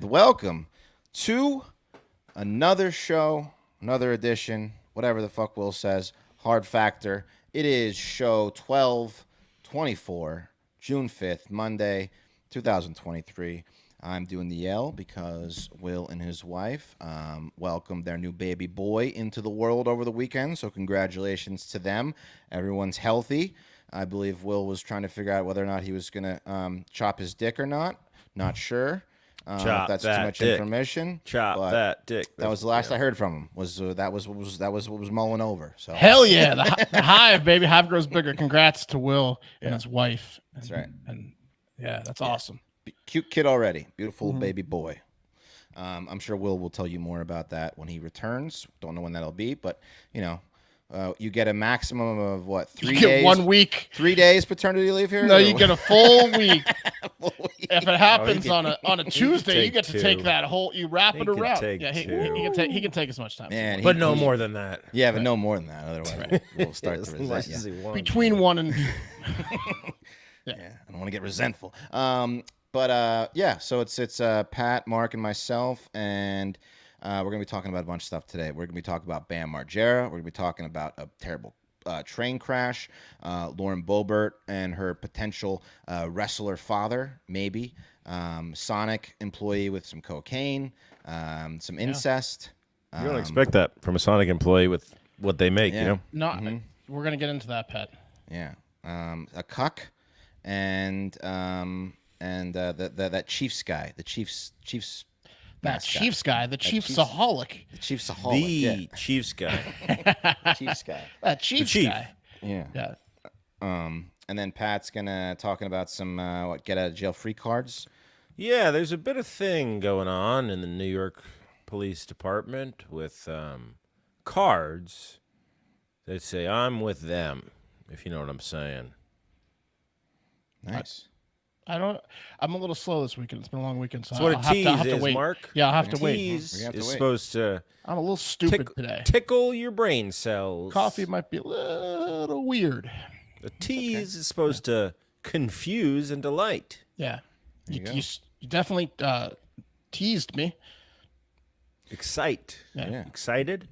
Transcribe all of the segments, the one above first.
welcome to another show, another edition, whatever the fuck Will says, Hard Factor. It is show 1224, June 5th, Monday, 2023. I'm doing the yell because Will and his wife welcomed their new baby boy into the world over the weekend, so congratulations to them. Everyone's healthy. I believe Will was trying to figure out whether or not he was going to chop his dick or not. Not sure. If that's too much information. Chop that dick. That was the last I heard from him. That was what was mulling over. So hell yeah, the hive, baby. Hive grows bigger. Congrats to Will and his wife. That's right. And yeah, that's awesome. Cute kid already. Beautiful baby boy. I'm sure Will tell you more about that when he returns. Don't know when that'll be, but you know, you get a maximum of what, 3 days? You get 1 week. 3 days paternity leave here? No, you get a full week. Full week. If it happens on a Tuesday, you get to take that whole. You wrap it around. Yeah, he can take as much time. Man, but no more than that. Yeah, but no more than that. Otherwise, we'll start to resent you. Between 1 and 2. Yeah, I don't want to get resentful. But yeah, so it's Pat, Mark, and myself, and we're gonna be talking about a bunch of stuff today. We're gonna be talking about Bam Margera. We're gonna be talking about a terrible train crash, Lauren Boebert and her potential wrestler father, maybe, Sonic employee with some cocaine, some incest. You don't expect that from a Sonic employee with what they make, you know? No, we're gonna get into that, Pat. Yeah, a cuck, and that Chiefs guy, the Chiefs. That Chiefs guy, the Chiefsaholic. The Chiefsaholic. Chiefs guy. Chiefs guy. That Chiefs guy. Yeah. And then Pat's gonna talking about some get out of jail free cards. Yeah, there's a bit of thing going on in the New York Police Department with cards that say "I'm with them," if you know what I'm saying. Nice. I'm a little slow this weekend. It's been a long weekend, so That's what I'll a tease have to is, wait. Mark. Yeah, I'll have to wait. Tease is supposed to. I'm a little stupid today. Tickle your brain cells. Coffee might be a little weird. A tease is supposed to confuse and delight. Yeah, you definitely teased me. Excite. Yeah. Excited?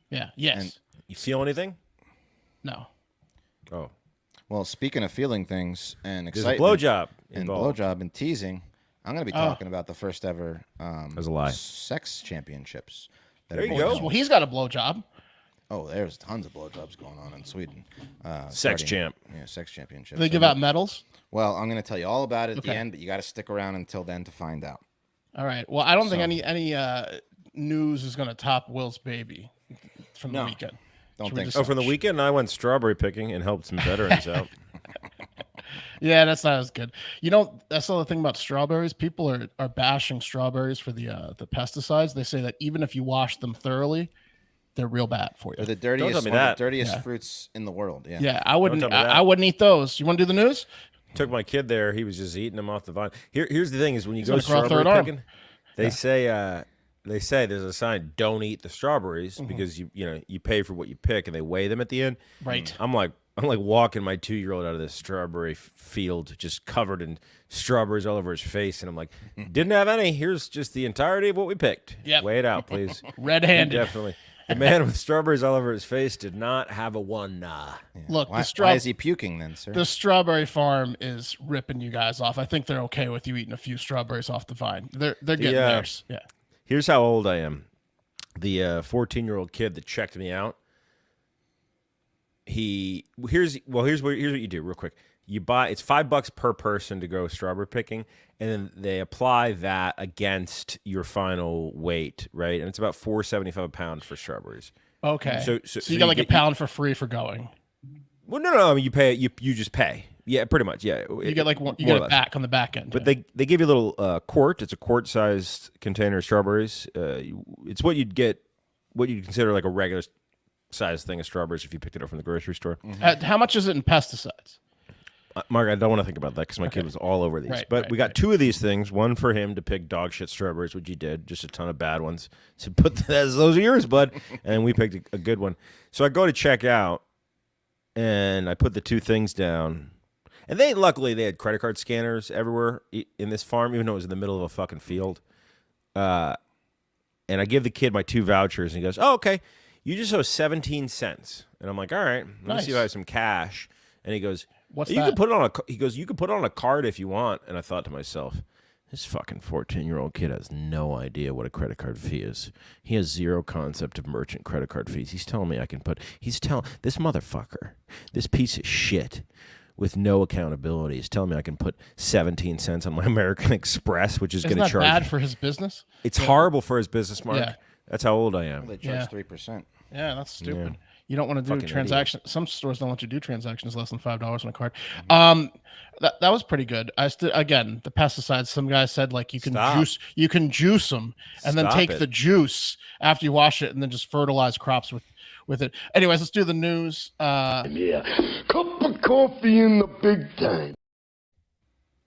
Yeah. Yes. And you feel anything? No. Oh. Well, speaking of feeling things and There's a excitement, blowjob and involved. blowjob and teasing, I'm going to be talking about the first ever That's a lie. sex championships. There you go. Well, he's got a blowjob. Oh, there's tons of blowjobs going on in Sweden. Sex champ. Yeah, sex championships. Do they give out medals? Well, I'm going to tell you all about it at the end, but you got to stick around until then to find out. All right. Well, I don't think any news is going to top Will's baby from the weekend. Don't think so. From the weekend, I went strawberry picking and helped some veterans out. Yeah, that's not as good. You know, that's the other thing about strawberries. People are bashing strawberries for the pesticides. They say that even if you wash them thoroughly, they're real bad for you. They're the dirtiest fruits in the world. Yeah. Yeah, I wouldn't eat those. You want to do the news? Took my kid there. He was just eating them off the vine. Here's the thing: is when you go strawberry picking, they say there's a sign: don't eat the strawberries because you pay for what you pick, and they weigh them at the end. Right. I'm like walking my 2-year-old out of this strawberry field, just covered in strawberries all over his face, and I'm like, didn't have any. Here's just the entirety of what we picked. Yep. Weigh it out, please. Red-handed. Definitely. The man with strawberries all over his face did not have a one. Yeah. Look, why is he puking then, sir? The strawberry farm is ripping you guys off. I think they're okay with you eeting a few strawberries off the vine. They're getting theirs. Yeah. Here's how old I am. The 14-year-old kid that checked me out. Here's what you do real quick. You buy, it's $5 per person to go strawberry picking, and then they apply that against your final weight, right? And it's about $4.75 a pound for strawberries. Okay. So you got like a pound for free for going. Well, no. I mean, you pay. You just pay. Yeah, pretty much. Yeah. You get like you get it back on the back end. But they give you a little quart. It's a quart-sized container of strawberries. It's what you'd consider like a regular size thing of strawberries if you picked it up from the grocery store. How much is it in pesticides? Mark, I don't want to think about that because my kid was all over these. But we got 2 of these things. One for him to pick dog shit strawberries, which he did. Just a ton of bad ones. So those are yours, bud. And we picked a good one. So I go to check out, and I put the 2 things down. And luckily they had credit card scanners everywhere in this farm, even though it was in the middle of a fucking field. and I give the kid my 2 vouchers, and he goes, "Oh, okay, you just owe 17 cents." And I'm like, "All right, let me see if I have some cash." And he goes, What's you that? can put it on a. He goes, "You can put it on a card if you want." And I thought to myself, this fucking 14-year-old kid has no idea what a credit card fee is. He has zero concept of merchant credit card fees. He's telling me I can put. He's telling this motherfucker, this piece of shit, with no accountability, is telling me I can put 17 cents on my American Express, which is going to charge. Bad for his business? It's horrible for his business, Mark. Yeah. That's how old I am. They charge 3%. Yeah, that's stupid. Yeah. You don't want to do Fucking transactions. Some stores don't let you do transactions less than $5 on a card. Mm-hmm. That was pretty good. Again, the pesticides. Some guy said like you can Stop. juice them and then Stop take it. the juice after you wash it and then just fertilize crops with it. Anyways, let's do the news. Yeah, cup of coffee in the big time.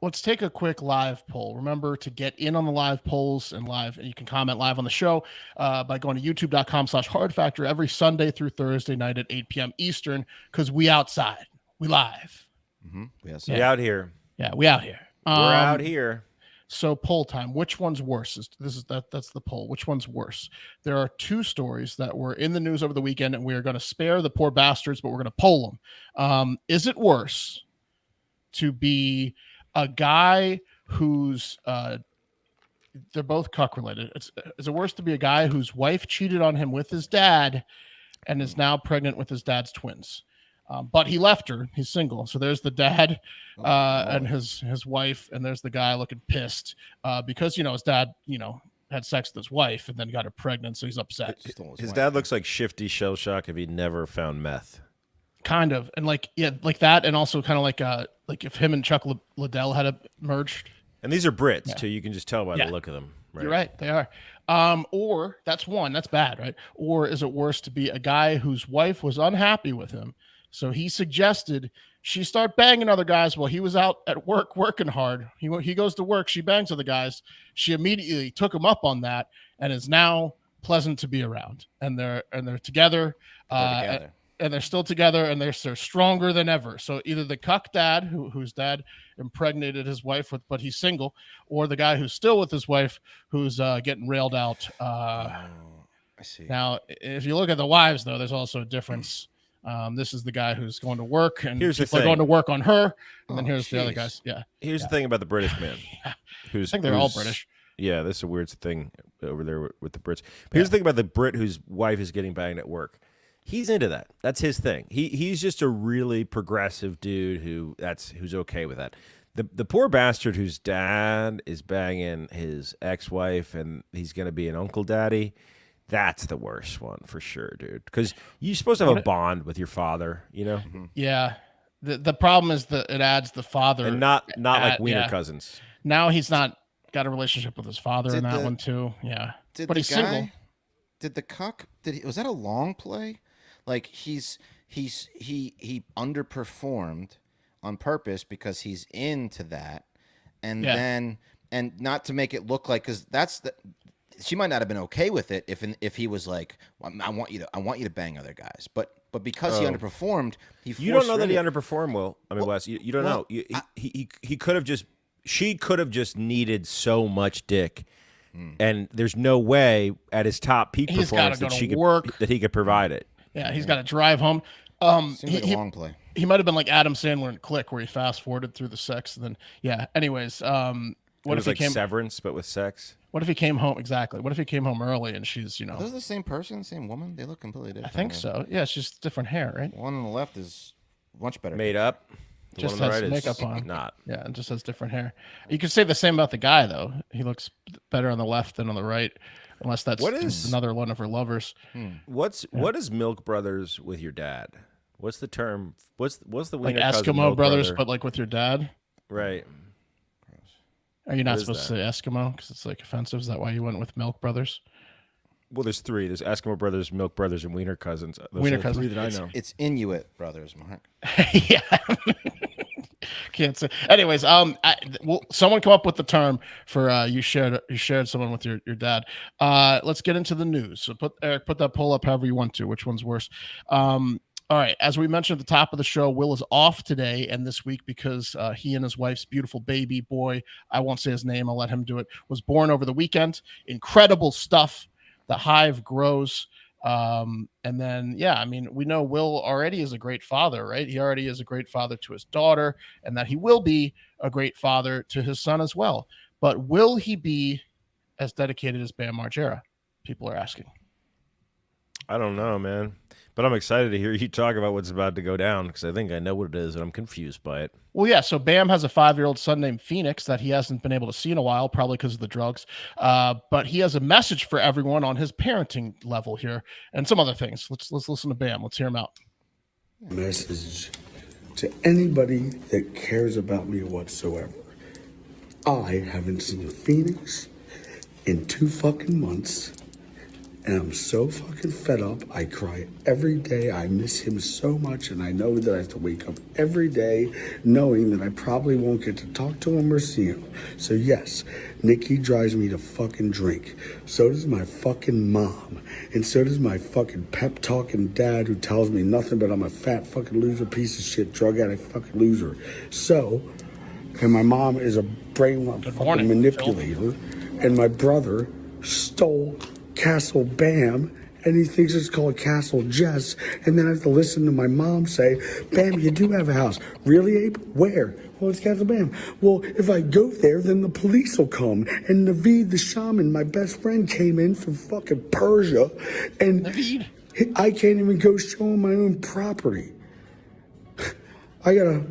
Let's take a quick live poll. Remember to get in on the live polls and you can comment live on the show by going to youtube.com/hard factor every Sunday through Thursday night at 8 p.m. Eastern, because we outside. We live. Mm-hmm. Yes. We out here. Yeah, we out here. We're out here. So poll time. Which one's worse? That's the poll. Which one's worse? There are 2 stories that were in the news over the weekend, and we are going to spare the poor bastards, but we're going to poll them. Is it worse to be a guy who's they're both cuck related? Is it worse to be a guy whose wife cheated on him with his dad and is now pregnant with his dad's twins? But he left her. He's single. So there's the dad and his wife, and there's the guy looking pissed because his dad had sex with his wife and then got her pregnant, so he's upset. His dad looks like Shifty Shell Shock if he'd never found meth. Kind of, and like that, and also kind of like if him and Chuck Liddell had merged. And these are Brits too. You can just tell by the look of them. Right? You're right, they are. Or that's one. That's bad, right? Or is it worse to be a guy whose wife was unhappy with him, so he suggested she start banging other guys while he was out at work working hard. He goes to work, she bangs other guys. She immediately took him up on that and is now pleasant to be around. And they're together. And they're still together, and they're stronger than ever. So either the cuck dad, whose dad impregnated his wife but he's single, or the guy who's still with his wife, who's getting railed out. I see. Now, if you look at the wives, though, there's also a difference. This is the guy who's going to work, and here's people are going to work on her, and then here's the other guys. Yeah. Here's the thing about the British man. I think they're all British. Yeah, that's a weird thing over there with the Brits. But here's the thing about the Brit whose wife is getting banged at work. He's into that. That's his thing. He's just a really progressive dude who's okay with that. The poor bastard whose dad is banging his ex-wife and he's going to be an uncle daddy, that's the worst one for sure, dude. Because you're supposed to have a bond with your father, Mm-hmm. Yeah. The problem is that it adds the father. And not like wiener cousins. Now he's not got a relationship with his father in that one too. Yeah. But he's single. Did the cuck? Was that a long play? Like he underperformed on purpose because he's into that, and then not to make it look like, because she might not have been okay with it if he was like, I want you to bang other guys, but because he underperformed, you don't know that he underperformed. Will, I mean, Wes, you don't know. He could have she could have just needed so much dick. And there's no way at his top peak performance that he could provide it. Yeah, he's got to drive home. Seems like a long play. He might have been like Adam Sandler in Click, where he fast forwarded through the sex. And then, anyways, what if he came Severance, but with sex? What if he came home exactly? What if he came home early and she's, Are those the same person, same woman? They look completely different. I think so. Yeah, it's just different hair, right? One on the left is much better. Made up. The just one on has the right makeup is on. Not. Yeah, and just has different hair. You could say the same about the guy, though. He looks better on the left than on the right, unless that's another one of her lovers. What is Milk Brothers with your dad? What's the term? What's the like wiener cousin Eskimo Milk brothers, brother? but like with your dad? Right. Are you not supposed to say Eskimo because it's like offensive? Is that why you went with Milk Brothers? Well, there's 3. There's Eskimo brothers, Milk brothers, and wiener cousins. Those Wiener are the cousins. 3 that I know. It's Inuit brothers, Mark. Yeah. Can't say. Anyways, someone come up with the term for you shared someone with your dad. Let's get into the news. So Eric, put that poll up however you want to. Which one's worse? All right. As we mentioned at the top of the show, Will is off today and this week because he and his wife's beautiful baby boy, I won't say his name, I'll let him do it, was born over the weekend. Incredible stuff. The hive grows. And then, yeah, I mean, we know Will already is a great father, right? He already is a great father to his daughter, and that he will be a great father to his son as well. But will he be as dedicated as Bam Margera? People are asking. I don't know, man. But I'm excited to hear you talk about what's about to go down because I think I know what it is and I'm confused by it. Well, yeah. So Bam has a 5-year-old son named Phoenix that he hasn't been able to see in a while, probably because of the drugs. But he has a message for everyone on his parenting level here and some other things. Let's listen to Bam. Let's hear him out. Message to anybody that cares about me whatsoever. I haven't seen Phoenix in 2 fucking months. And I'm so fucking fed up. I cry every day. I miss him so much. And I know that I have to wake up every day knowing that I probably won't get to talk to him or see him. So yes, Nikki drives me to fucking drink. So does my fucking mom. And so does my fucking pep talking dad who tells me nothing but I'm a fat fucking loser, piece of shit, drug addict fucking loser. So, and my mom is a brain fucking manipulator. And my brother stole Castle Bam, and he thinks it's called Castle Jess, and then I have to listen to my mom say, Bam, you do have a house. Really, Abe? Where? Well, it's Castle Bam. Well, if I go there, then the police will come. And Naveed the shaman, my best friend, came in from fucking Persia, and Naveed. I can't even go show him my own property. I gotta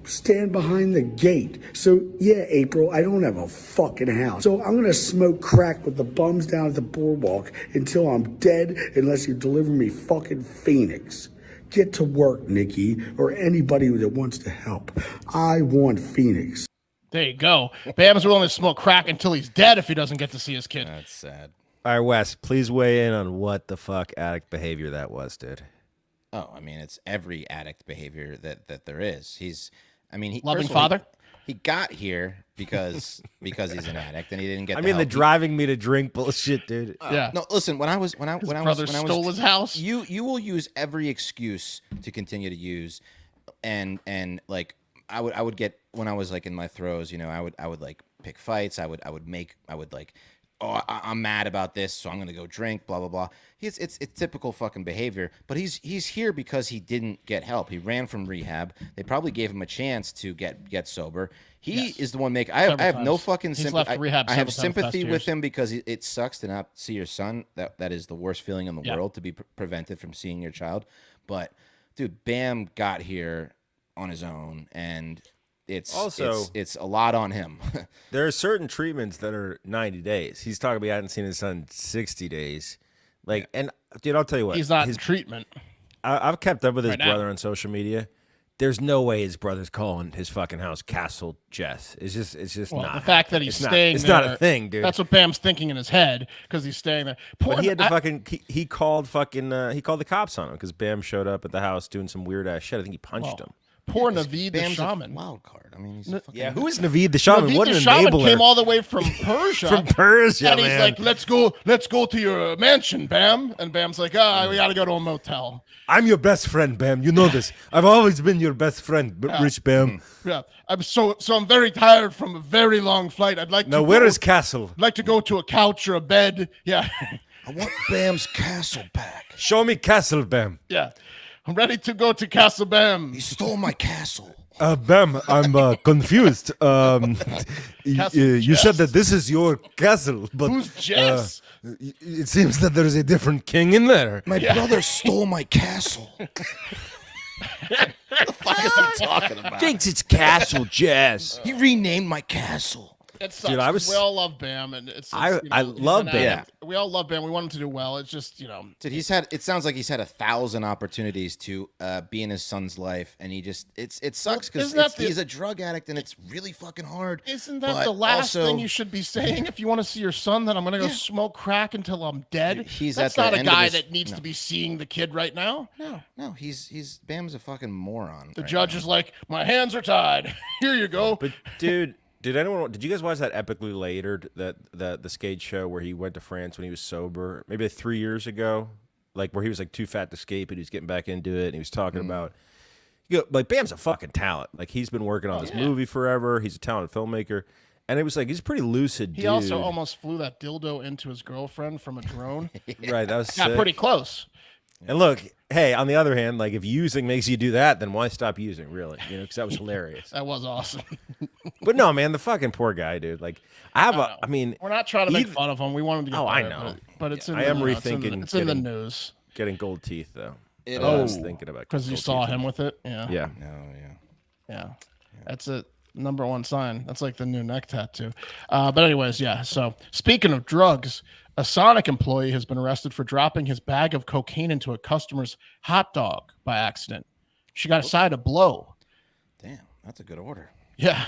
stand behind the gate. So, yeah, April, I don't have a fucking house. So I'm going to smoke crack with the bums down at the boardwalk until I'm dead unless you deliver me fucking Phoenix. Get to work, Nikki, or anybody that wants to help. I want Phoenix. There you go. Bam's willing to smoke crack until he's dead if he doesn't get to see his kid. That's sad. All right, Wes, please weigh in on what the fuck addict behavior that was, dude. Oh, I mean, it's every addict behavior that there is. He loving father. He got here because he's an addict and he didn't get. I mean, the driving me to drink bullshit, dude. Yeah. No, listen. His brother stole his house. You will use every excuse to continue to use, and like I would get when I was like in my throes. You know, I would like pick fights. I would like. Oh, I'm mad about this, so I'm gonna go drink. Blah blah blah. It's typical fucking behavior. But he's here because he didn't get help. He ran from rehab. They probably gave him a chance to get sober. He is the one making. I have no fucking sympathy. I have sympathy with him because it sucks to not see your son. That is the worst feeling in the world, to be prevented from seeing your child. But dude, Bam got here on his own, and it's a lot on him. There are certain treatments that are 90 days. He's talking about he hadn't seen his son in 60 days. Like, and dude, I'll tell you what. He's not in treatment. I've kept up with his brother now on social media. There's no way his brother's calling his fucking house Castle Jess. It's just well, not. The fact that he's staying it's there. It's not a thing, dude. That's what Bam's thinking in his head because he's staying there. But he had to he called the cops on him because Bam showed up at the house doing some weird ass shit. I think he punched him. Poor Naveed the Bam's shaman. Wild card. I mean, he's who is Naveed the shaman? Naveed What the an shaman enabler. came all the way from Persia. From Persia, and he's man. like, let's go to your mansion, Bam. And Bam's like, we got to go to a motel. I'm your best friend, Bam. You know this. I've always been your best friend, Rich Bam. Yeah, I'm very tired from a very long flight. I'd like to. Now, where is Castle? I'd like to go to a couch or a bed. Yeah. I want Bam's castle back. Show me Castle, Bam. Yeah, I'm ready to go to Castle Bam. He stole my castle. Bam, I'm confused. You said that this is your castle, but who's Jess? It seems that there is a different king in there. My brother stole my castle. What the fuck is he talking about? Thinks it's Castle Jess. He renamed my castle. It sucks. Dude, we all love Bam, and I love Bam. We all love Bam. We want him to do well. It's just Dude, it sounds like he's had 1,000 opportunities to be in his son's life, and it sucks because he's a drug addict, and it's really fucking hard. Isn't that the last thing you should be saying if you want to see your son? That I'm going to go smoke crack until I'm dead. That's not a guy that needs to be seeing the kid right now. No, he's Bam's a fucking moron. The judge is like, my hands are tied. Here you go. But dude. Did you guys watch that epically later the skate show where he went to France when he was sober? Maybe 3 years ago. like where he was like too fat to escape, and he was getting back into it, and he was talking about. Like Bam's a fucking talent. Like he's been working on this movie forever. He's a talented filmmaker, and it was like he's a pretty lucid dude. He also almost flew that dildo into his girlfriend from a drone. Right, that was Got sick. pretty close. And look, hey, on the other hand, like if using makes you do that, then why stop using? Really, because that was hilarious. That was awesome. But no, man, the fucking poor guy, dude. Like I mean, we're not trying to make fun of him. We want him to get better, I know. but it's in I the, am it's rethinking. it's in the news Getting gold teeth though. It I was thinking about because you gold saw teeth. him with it. Yeah. Yeah. Yeah. That's a number one sign. That's like the new neck tattoo. But anyways, yeah. So speaking of drugs, a Sonic employee has been arrested for dropping his bag of cocaine into a customer's hot dog by accident. She got a side of blow. Damn, that's a good order. Yeah.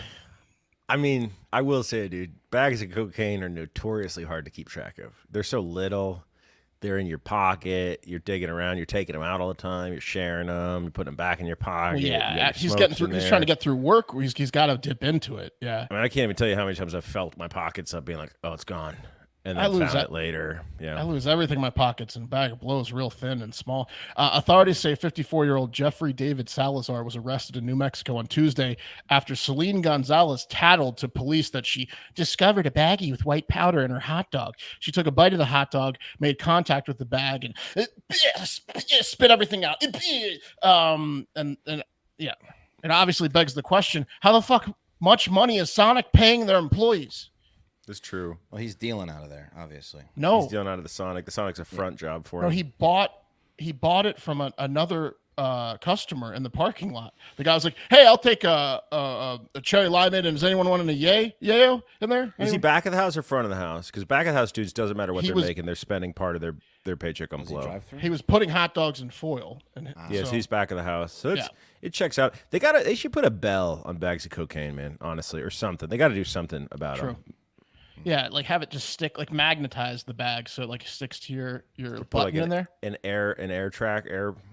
I mean, I will say, dude, bags of cocaine are notoriously hard to keep track of. They're so little. They're in your pocket. You're digging around. You're taking them out all the time. You're sharing them. You're putting them back in your pocket. Yeah. He's getting through. He's trying to get through work. He's got to dip into it. Yeah. I mean, I can't even tell you how many times I've felt my pockets up being like, oh, it's gone. And then found it later. Yeah. I lose everything in my pockets, and a bag of blow is real thin and small. Authorities say 54-year-old Jeffrey David Salazar was arrested in New Mexico on Tuesday after Celine Gonzalez tattled to police that she discovered a baggie with white powder in her hot dog. She took a bite of the hot dog, made contact with the bag, and spit everything out. And yeah, it obviously begs the question: how the fuck much money is Sonic paying their employees? That's true. Well, he's dealing out of there, obviously. No, he's dealing out of the Sonic. The Sonic's a front job for him. No, he bought it from another customer in the parking lot. The guy was like, "Hey, I'll take a cherry limeade, and does anyone want a yayo in there?" Is he back of the house or front of the house? Because back of the house dudes doesn't matter what they're making; they're spending part of their paycheck on blow. He was putting hot dogs in foil. Yes, he's back of the house, so it checks out. They should put a bell on bags of cocaine, man. Honestly, or something. They got to do something about them. Yeah, like have it just stick, like magnetize the bag so it like sticks to your button like in there. An air track,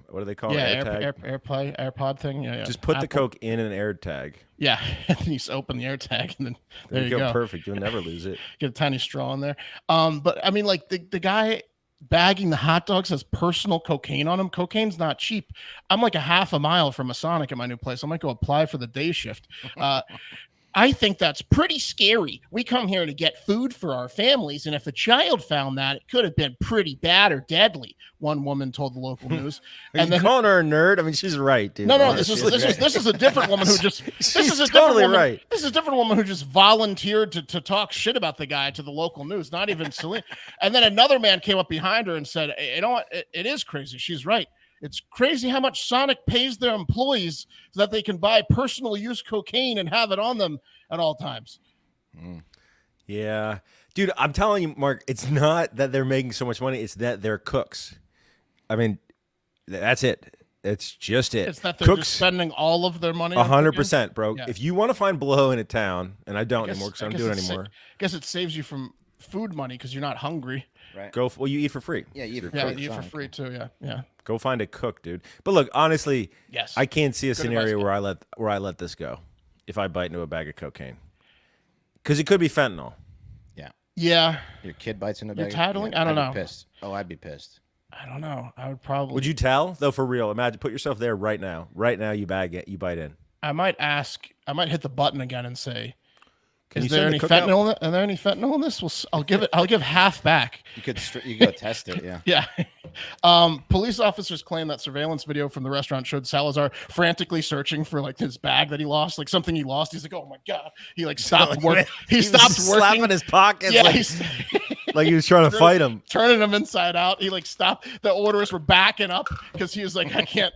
what do they call it? AirPod thing. Yeah. Just put the Coke in an air tag. Yeah, and then you just open the air tag, and then there you go. Perfect. You'll never lose it. Get a tiny straw in there. But I mean, like the guy bagging the hot dogs has personal cocaine on him. Cocaine's not cheap. I'm like a half a mile from a Sonic at my new place. I might go apply for the day shift. I think that's pretty scary. We come here to get food for our families, and if a child found that, it could have been pretty bad or deadly. One woman told the local news. And then calling her a nerd? I mean, she's right, dude. No, this is a different woman who just. She's totally right. This is a different woman who just volunteered to talk shit about the guy to the local news. Not even Celine. And then another man came up behind her and said, "You know what? It is crazy. She's right. It's crazy how much Sonic pays their employees so that they can buy personal use cocaine and have it on them at all times." Yeah. Dude, I'm telling you, Mark, it's not that they're making so much money. It's that they're cooks. I mean, that's it. It's just it. It's that they're just spending all of their money. 100%, bro. Yeah. If you want to find blow in a town, and I don't anymore because I don't do it anymore. I guess it saves you from food money because you're not hungry. Right. You eat for free. Yeah, you eat for free too. Yeah. Go find a cook, dude. But look, honestly, yes, I can't see a scenario where I let this go if I bite into a bag of cocaine, because it could be fentanyl. Yeah. Your kid bites into a bag. You're tattling? Yeah, I don't know. Pissed. Oh, I'd be pissed. I don't know. I would probably. Would you tell though? For real, imagine. Put yourself there right now. Right now, you bite in. I might ask. I might hit the button again and say, Is there any fentanyl? Are there any fentanyl in this? I'll give half back. You could go test it. Yeah. Yeah. Police officers claim that surveillance video from the restaurant showed Salazar frantically searching for like his bag that he lost, like something he lost. He's like, "Oh my god!" He like stopped working. He stopped working, slapping his pockets. Yeah, like he was trying to fight him, turning him inside out. He like stopped. The orders were backing up because he was like, I can't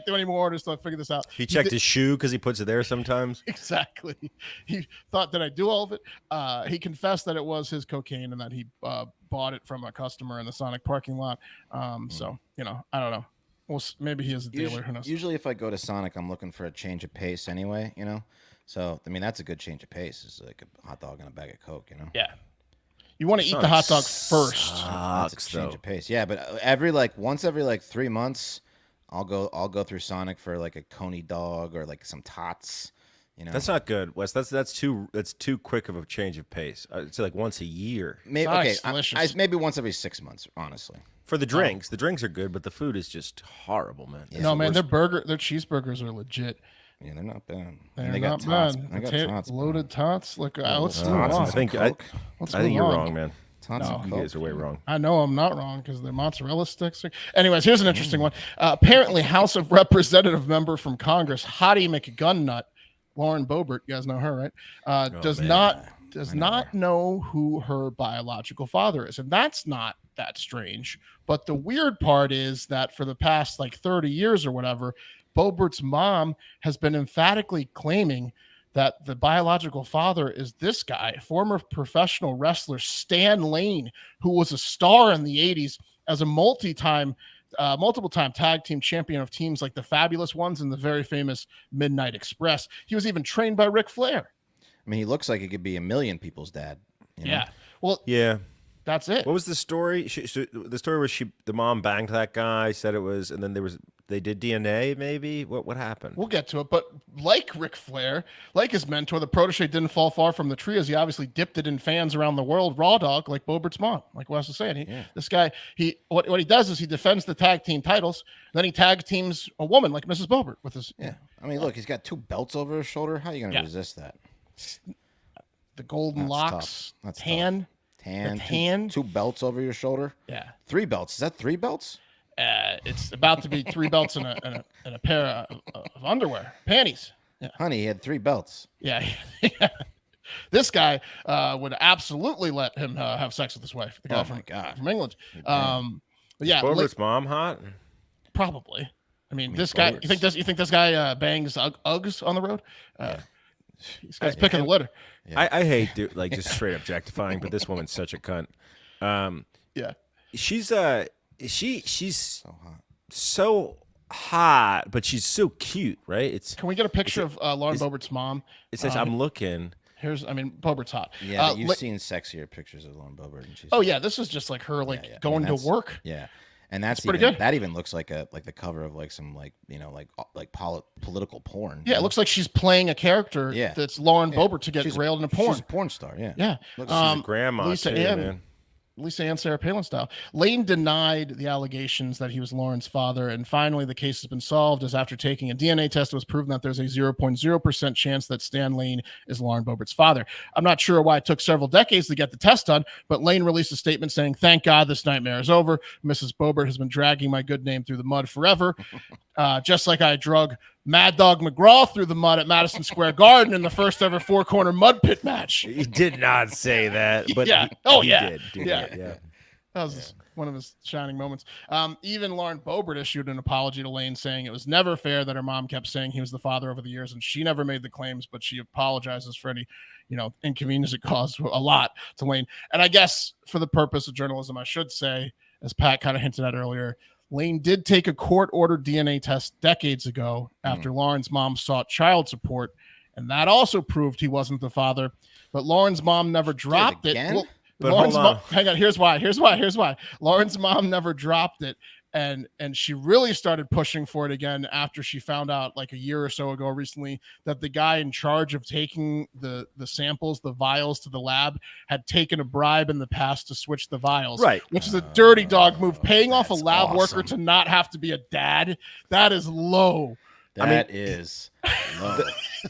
do any more orders till I figure this out. He checked his shoe because he puts it there sometimes. Exactly. He thought, did I do all of it? He confessed that it was his cocaine and that he bought it from a customer in the Sonic parking lot. So I don't know. Well, maybe he is a dealer. Who knows? Usually, if I go to Sonic, I'm looking for a change of pace anyway. So I mean that's a good change of pace. It's like a hot dog and a bag of Coke. Yeah. You want to eat the hot dog first. That's a change of pace. Yeah, but once every 3 months, I'll go through Sonic for like a Coney dog or like some tots. That's not good, Wes. That's too quick of a change of pace. I'd say like once a year. Maybe maybe once every 6 months. Honestly, For the drinks, the drinks are good, but the food is just horrible, man. Yeah, no, man, their cheeseburgers are legit. Yeah, they're not bad. They're they not got tots. bad. They got tots, loaded tots. Look, let's move tots on. and some Coke. I think you're wrong, man. Tots and You Coke. guys are way wrong. I know I'm not wrong because the mozzarella sticks. Anyways, here's an interesting one. Apparently, House of Representative member from Congress, Hottie McGunnut, Lauren Boebert, you guys know her, right? Does not know who her biological father is, and that's not that strange. But the weird part is that for the past 30 years or whatever, Boebert's mom has been emphatically claiming that the biological father is this guy, former professional wrestler Stan Lane, who was a star in the 80s as a multiple-time tag team champion of teams like the Fabulous Ones and the very famous Midnight Express. He was even trained by Ric Flair. I mean, he looks like he could be a million people's dad. You know? Yeah. Well, yeah. That's it. What was the story? The story was the mom banged that guy, said it was, and then they did DNA maybe. What happened? We'll get to it. But like Ric Flair, like his mentor, the protege didn't fall far from the tree as he obviously dipped it in fans around the world. Raw dog, like Boebert's mom, like Wes was saying. This guy, what he does is he defends the tag team titles. Then he tag teams a woman like Mrs. Boebert with his. Yeah. I mean, look, he's got 2 belts over his shoulder. How are you going to resist that? The golden locks, That's tan. Tan, 2 belts over your shoulder. Yeah, 3 belts. Is that 3 belts? It's about to be 3 belts and a pair of underwear, panties. Yeah. Honey, he had 3 belts. Yeah. This guy would absolutely let him have sex with his wife. The guy from England. But yeah, Boebert's mom hot? Probably. I mean, this guy. You think this guy bangs Uggs on the road? This guy's picking the litter. Yeah. I hate just straight objectifying, but this woman's such a cunt. Yeah, she's so hot, but she's so cute, right? Can we get a picture of Lauren Boebert's mom? It says I'm looking. Boebert's hot. Yeah, you've seen sexier pictures of Lauren Boebert. And she's this is just like her going to work. Yeah. And that's pretty good. That even looks like the cover of some political porn. Yeah, it looks like she's playing a character that's Lauren Boebert to get railed in a porn. She's a porn star, yeah. Yeah. She's a grandma Lisa Ann, Sarah Palin style. Lane denied the allegations that he was Lauren's father, and finally the case has been solved as after taking a DNA test, it was proven that there's a 0.0% chance that Stan Lane is Lauren Boebert's father. I'm not sure why it took several decades to get the test done, but Lane released a statement saying, "Thank God this nightmare is over. Mrs. Boebert has been dragging my good name through the mud forever, just like I drug Mad Dog McGraw through the mud at Madison Square Garden in the first ever 4-corner mud pit match." He did not say that, but yeah. he did. Yeah. That was one of his shining moments. Even Lauren Boebert issued an apology to Lane, saying it was never fair that her mom kept saying he was the father over the years, and she never made the claims, but she apologizes for any, inconvenience it caused a lot to Lane. And I guess for the purpose of journalism, I should say, as Pat kind of hinted at earlier, Lane did take a court-ordered DNA test decades ago after Lauren's mom sought child support, and that also proved he wasn't the father. But Lauren's mom never dropped it. Again? But hold on. Hang on. Here's why. Lauren's mom never dropped it, and she really started pushing for it again after she found out a year or so ago recently that the guy in charge of taking the samples, the vials to the lab, had taken a bribe in the past to switch the vials. Right. Which is a dirty dog move. Paying off a lab awesome. worker to not have to be a dad, that is low. That is low.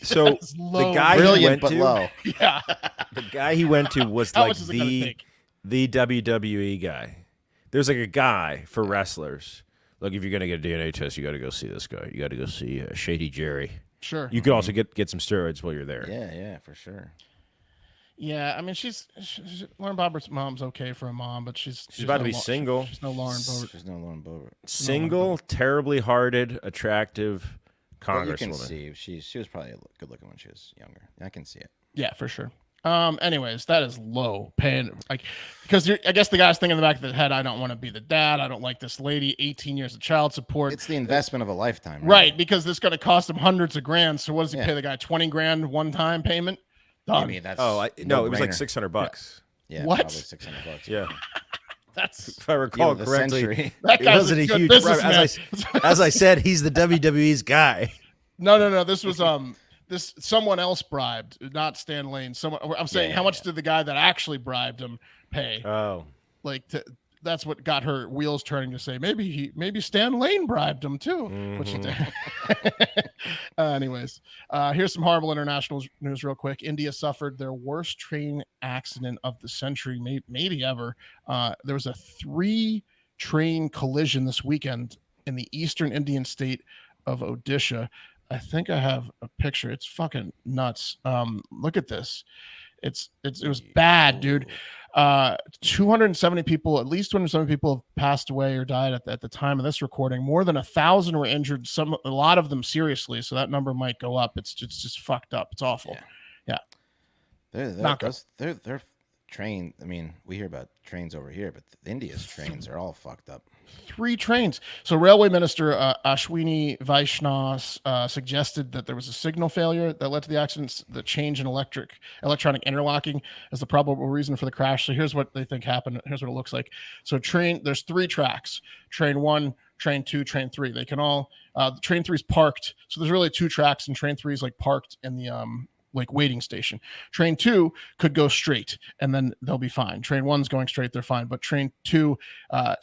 So low. the guy Brilliant, he went but low. Yeah. The guy he went to was How much is it gonna take? the WWE guy. There's a guy for wrestlers. Look, if you're gonna get a DNA test, you got to go see this guy. You got to go see Shady Jerry. Sure. You could also get some steroids while you're there. Yeah, for sure. Yeah, I mean, she's Lauren Boebert's mom's okay for a mom, but she's about to be single. She's no Lauren Boebert. She's no Lauren Boebert. Single, terribly hearted, attractive But you congresswoman. can see she was probably good looking when she was younger. I can see it. Yeah, for sure. Anyways, that is low paying, because I guess the guy's thinking in the back of the head, I don't want to be the dad. I don't like this lady. 18 years of child support. It's the investment of a lifetime, right? Because this is going to cost him hundreds of grand. So what does he Yeah. pay the guy? 20 grand one-time payment. I Done. mean, that's no, it was like no-brainer. $600. Yeah, What? probably $600. Yeah, That's if I recall the correctly, century. that it guy's wasn't a good huge. businessman. As I said, he's the WWE's guy. No. This was this someone else bribed, not Stan Lane. I'm saying, how much did the guy that actually bribed him pay? Oh, that's what got her wheels turning to say maybe Stan Lane bribed him too, which he did. Anyways, here's some horrible international news real quick. India suffered their worst train accident of the century, maybe ever. There was a 3-train collision this weekend in the eastern Indian state of Odisha. I think I have a picture. It's fucking nuts. Look at this. It was bad, dude. 270 people, at least 270 people have passed away or died at the time of this recording. More than 1,000 were injured. A lot of them seriously. So that number might go up. It's just fucked up. It's awful. Yeah. They're train. I mean, we hear about trains over here, but India's trains are all fucked up. 3 trains. So Railway Minister Ashwini Vaishnaw suggested that there was a signal failure that led to the accidents. The change in electronic interlocking as the probable reason for the crash. So here's what they think happened. Here's what it looks like. So there's 3 tracks. Train 1, train 2, train 3. They can all train 3 is parked. So there's really 2 tracks, and train 3 is like parked in the like waiting station. Train 2 could go straight and then they'll be fine. Train 1's going straight, they're fine. But train 2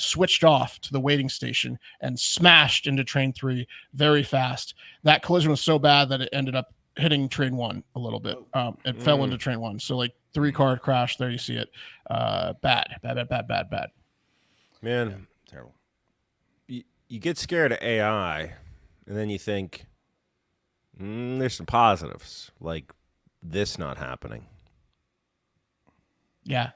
switched off to the waiting station and smashed into train 3 very fast. That collision was so bad that it ended up hitting train 1 a little bit. It fell into train 1. So like 3-car crash. There you see it. Bad. Man, yeah, terrible. You get scared of AI, and then you think there's some positives, like this not happening. Yeah.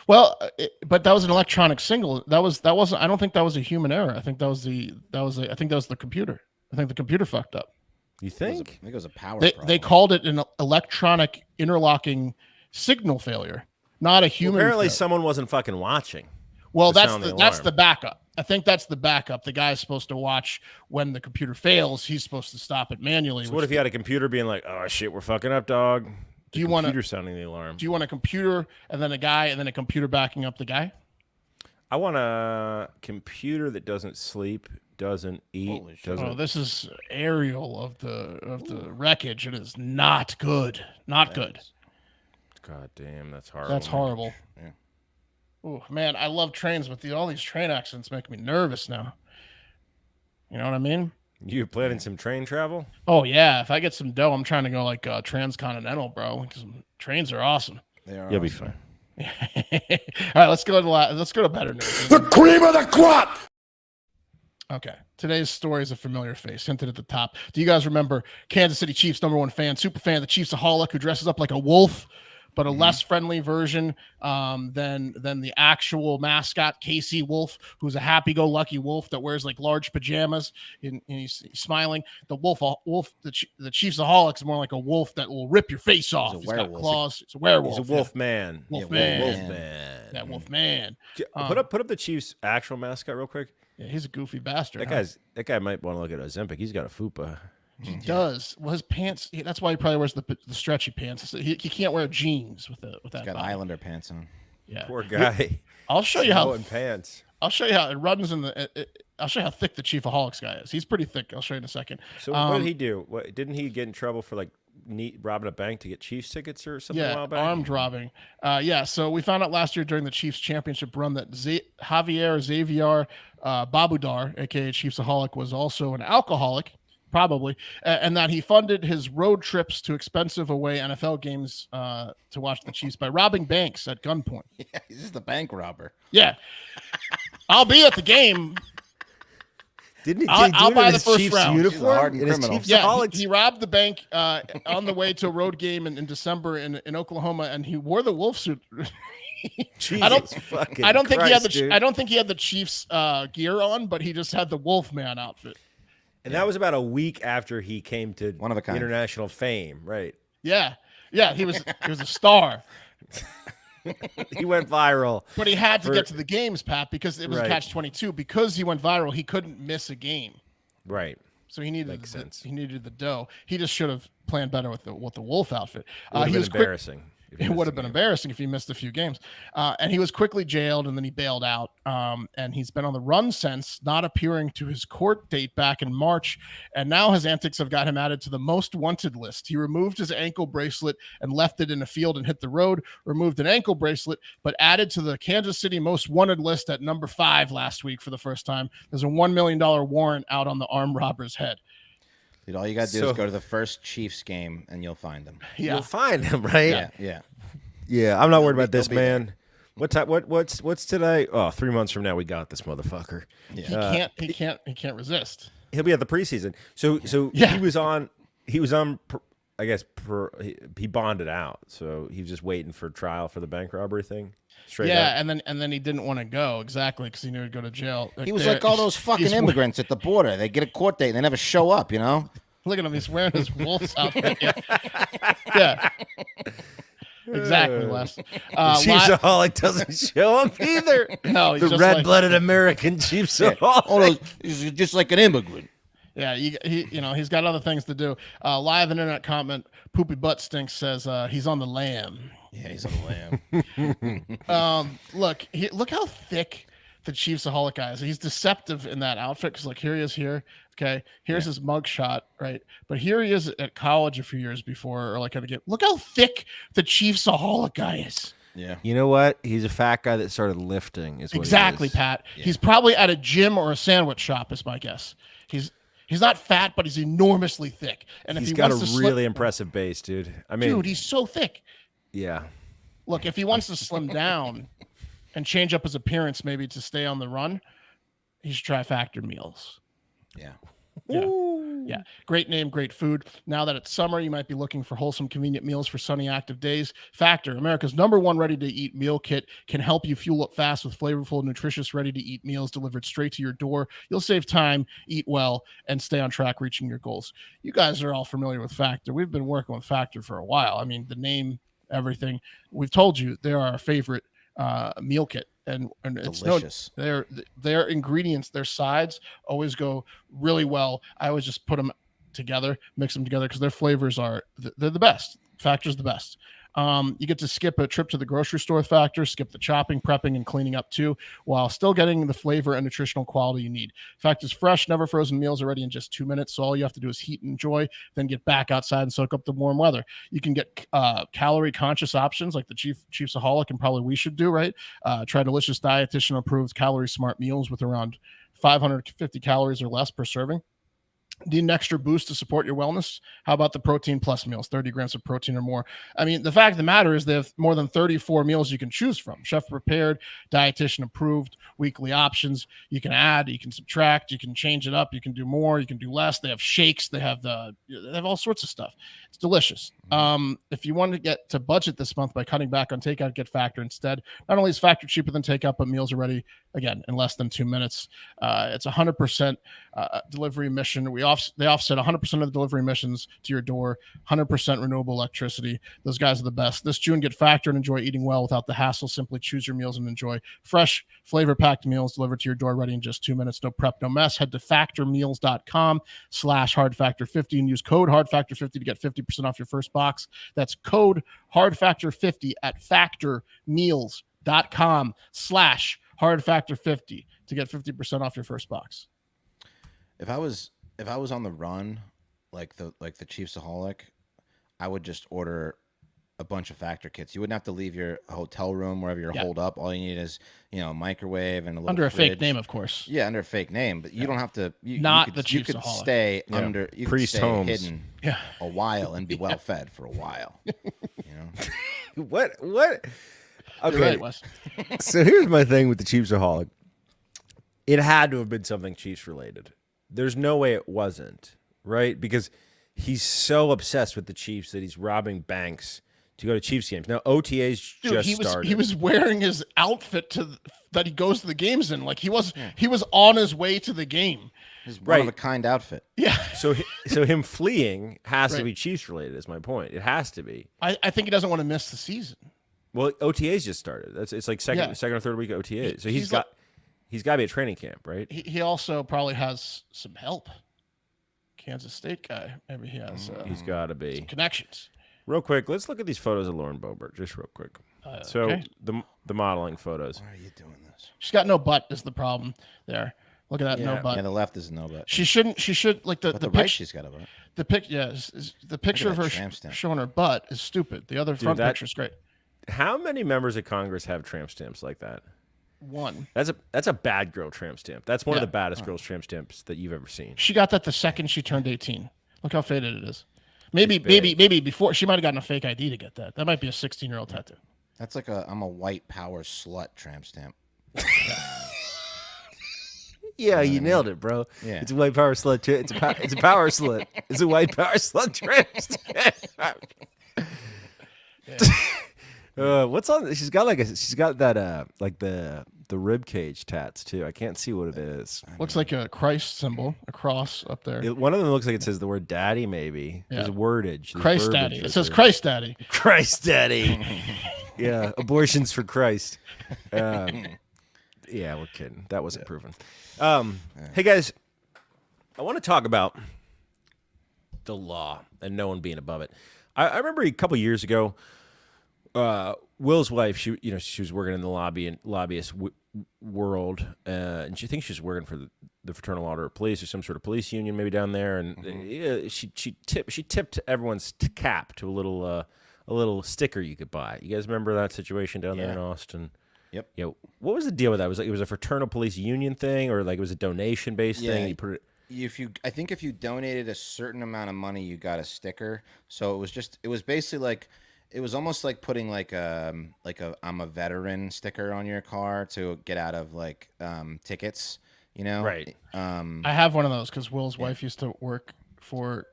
Well, but that was an electronic signal. That wasn't. I don't think that was a human error. I think that was the computer. I think the computer fucked up. You think? I think it was a power problem. They called it an electronic interlocking signal failure, not a human. Well, apparently, failure. someone wasn't fucking watching. Well, that's the backup. I think that's the backup. The guy's supposed to watch when the computer fails. He's supposed to stop it manually. So what if you had a computer being like, "Oh shit, we're fucking up, dog"? Do you want computer sounding the alarm? Do you want a computer and then a guy and then a computer backing up the guy? I want a computer that doesn't sleep, doesn't eat. Oh, this is aerial of the wreckage. It is not good. Not good. God damn, that's horrible. That's horrible. Yeah. Oh man, I love trains, but all these train accidents make me nervous now. You know what I mean? You planning some train travel? Oh yeah, if I get some dough, I'm trying to go like transcontinental, bro. Because trains are awesome. They are. You'll be fine. All right, let's go to better news. The cream of the crop! Okay, today's story is a familiar face, hinted at the top. Do you guys remember Kansas City Chiefs #1 fan, super fan, the Chiefsaholic, who dresses up like a wolf, but a less friendly version than the actual mascot, Casey Wolf, who's a happy-go-lucky wolf that wears like large pajamas and he's smiling. The the Chiefsaholic is more like a wolf that will rip your face off. He's got claws. It's a werewolf. He's a wolf man. Wolf man. That wolf man. Put up the Chiefs' actual mascot real quick. Yeah, he's a goofy bastard. That guy might want to look at Ozempic. He's got a fupa. He does. Well, his pants. That's why he probably wears the stretchy pants. He can't wear jeans with that. He's got Islander pants on. Yeah. Poor guy. I'll show you how. Pants. I'll show you how it runs in the. I'll show you how thick the Chiefaholics guy is. He's pretty thick. I'll show you in a second. So what did he do? Didn't he get in trouble for like robbing a bank to get Chiefs tickets or something? Yeah, a while back? armed robbing. Yeah. So we found out last year during the Chiefs championship run that Xaviar Babudar, aka Chiefsaholic, was also an alcoholic. Probably, and that he funded his road trips to expensive away NFL games to watch the Chiefs by robbing banks at gunpoint. Yeah, he's just a bank robber. Yeah, I'll be at the game. Didn't he? I'll buy the first Chiefs round. Uniform. He's a hardened criminal. Yeah, he robbed the bank on the way to a road game in December in Oklahoma, and he wore the wolf suit. I don't think he had the Chiefs gear on, but he just had the Wolfman outfit. And that was about a week after he came to one of a kind international fame, right? Yeah, he was a star. He went viral, but he had to get to the games, Pat, because it was right. Catch-22. Because he went viral, he couldn't miss a game. Right. So he needed he needed the dough. He just should have planned better with the wolf outfit. He was embarrassing. It would have been embarrassing if he missed a few games. And he was quickly jailed, and then he bailed out. And he's been on the run since, not appearing to his court date back in March. And now his antics have got him added to the most wanted list. He removed his ankle bracelet and left it in a field and hit the road, removed an ankle bracelet, but added to the Kansas City most wanted list at number 5 last week for the first time. There's a $1 million warrant out on the armed robber's head. Dude, all you got to do is go to the first Chiefs game and you'll find him. Yeah. You'll find him, right? Yeah. I'm not worried about this, man. What time? What's today? Oh, 3 months from now, we got this motherfucker. Yeah. He can't resist. He'll be at the preseason. So Yeah. he was on. I guess he bonded out. So he was just waiting for trial for the bank robbery thing. Straight up. and then he didn't want to go exactly because he knew he'd go to jail. He was like all those fucking immigrants at the border. They get a court date and they never show up, you know? Look at him. He's wearing his Wolves outfit. Yeah. Exactly, Wes. Chiefsaholic doesn't show up either. No, he's the just red-blooded American Chiefsaholic. He's just like an immigrant. Yeah, he's got other things to do. Live internet comment, Poopy Butt Stinks says he's on the lamb. Yeah, he's on the lamb. Look how thick the Chiefsaholic guy is. He's deceptive in that outfit because, here he is here. Okay, here's his mugshot, right? But here he is at college a few years before, or at a game. Look how thick the Chiefsaholic guy is. Yeah. You know what? He's a fat guy that started lifting. Exactly, Pat. Yeah. He's probably at a gym or a sandwich shop, is my guess. He's not fat, but he's enormously thick. And if he's he got wants a to really impressive base, dude. I mean, dude, he's so thick. Yeah. Look, if he wants to slim down and change up his appearance, maybe to stay on the run, he should try Factor meals. Yeah. Yeah. Great name, great food. Now that it's summer, you might be looking for wholesome, convenient meals for sunny, active days. Factor, America's #1 ready-to-eat meal kit, can help you fuel up fast with flavorful, nutritious, ready-to-eat meals delivered straight to your door. You'll save time, eat well, and stay on track reaching your goals. You guys are all familiar with Factor. We've been working with Factor for a while. I mean, the name, everything. We've told you they're our favorite meal kit. And it's delicious. Their ingredients, their sides always go really well. I always just put them together, mix them together because their flavors they're the best. Factor's the best. You get to skip a trip to the grocery store with Factor, skip the chopping, prepping, and cleaning up too, while still getting the flavor and nutritional quality you need. Factor's fresh, never frozen meals are ready in just 2 minutes, so all you have to do is heat and enjoy, then get back outside and soak up the warm weather. You can get calorie-conscious options like the Chiefsaholic and probably we should do, right? Try delicious dietitian-approved calorie-smart meals with around 550 calories or less per serving. Need an extra boost to support your wellness? How about the Protein Plus meals, 30 grams of protein or more? I mean, the fact of the matter is they have more than 34 meals you can choose from. Chef prepared, dietitian approved, weekly options. You can add, you can subtract, you can change it up, you can do more, you can do less. They have shakes, they have all sorts of stuff. It's delicious. If you want to get to budget this month by cutting back on takeout, get Factor instead. Not only is Factor cheaper than takeout, but meals are ready again in less than 2 minutes. It's 100% delivery mission. They offset 100% of the delivery emissions to your door, 100% renewable electricity. Those guys are the best. This June, get Factor and enjoy eating well without the hassle. Simply choose your meals and enjoy fresh, flavor-packed meals delivered to your door, ready in just 2 minutes. No prep, no mess. Head to factormeals.com/hardfactor50 and use code hardfactor50 to get 50% off your first box. That's code hardfactor50 at factormeals.com/hardfactor50 to get 50% off your first box. If I was on the run, like the Chiefsaholic, I would just order a bunch of Factor kits. You wouldn't have to leave your hotel room wherever you're holed up. All you need is a microwave and a little under a fridge. fake name, of course. Yeah, under a fake name, but you don't have to. You could stay under. You could Priest stay homes. hidden a while and be well fed for a while. What? Okay. You're right, Wes. So here's my thing with the Chiefsaholic. It had to have been something Chiefs related. There's no way it wasn't, right? Because he's so obsessed with the Chiefs that he's robbing banks to go to Chiefs games. Now, OTA's started. He was wearing his outfit that he goes to the games in. Like he was on his way to the game. His one-of-a-kind outfit. Yeah. So him fleeing has to be Chiefs related, is my point. It has to be. I think he doesn't want to miss the season. Well, OTA's just started. It's like second or third week of OTA. So he's got to be at training camp, right? He also probably has some help. Kansas State guy. Maybe he has. He's got to be some connections. Real quick, let's look at these photos of Lauren Boebert, just real quick. Okay. The modeling photos. Why are you doing this? She's got no butt is the problem there. Look at that, no butt. Yeah, the left is no butt. She should like the right, picture. she's got a butt. The picture of her tramp stamp. showing her butt is stupid. The other front picture is great. How many members of Congress have tramp stamps like that? One. That's a bad girl tramp stamp. That's one of the baddest girls tramp stamps that you've ever seen. She got that the second she turned 18. Look how faded it is. Maybe before she might have gotten a fake ID to get that. That might be a 16-year-old tattoo. That's like I'm a white power slut tramp stamp. Yeah, you nailed it, bro. Yeah. It's a white power slut. It's a power slut. It's a white power slut tramp stamp. What's on? She's got that like the rib cage tats too. I can't see what it is. Looks like a Christ symbol, a cross up there. One of them looks like it says the word daddy, maybe. Yeah. There's wordage. There's Christ verbiage daddy. It with says Christ daddy. Christ daddy. Yeah, abortions for Christ. Yeah, we're kidding. That wasn't proven. Hey guys, I want to talk about the law and no one being above it. I remember a couple years ago, Will's wife, she was working in the lobbyist world, and she thinks she's working for the Fraternal Order of Police or some sort of police union, maybe down there. And she tipped everyone's cap to a little sticker you could buy. You guys remember that situation down there in Austin? Yep. You know, what was the deal with that? It was a fraternal police union thing, or like it was a donation based thing? You put it. I think if you donated a certain amount of money, you got a sticker. So it was basically like. It was almost like putting like a I'm a veteran sticker on your car to get out of like tickets, you know? Right. I have one of those because Will's wife used to work for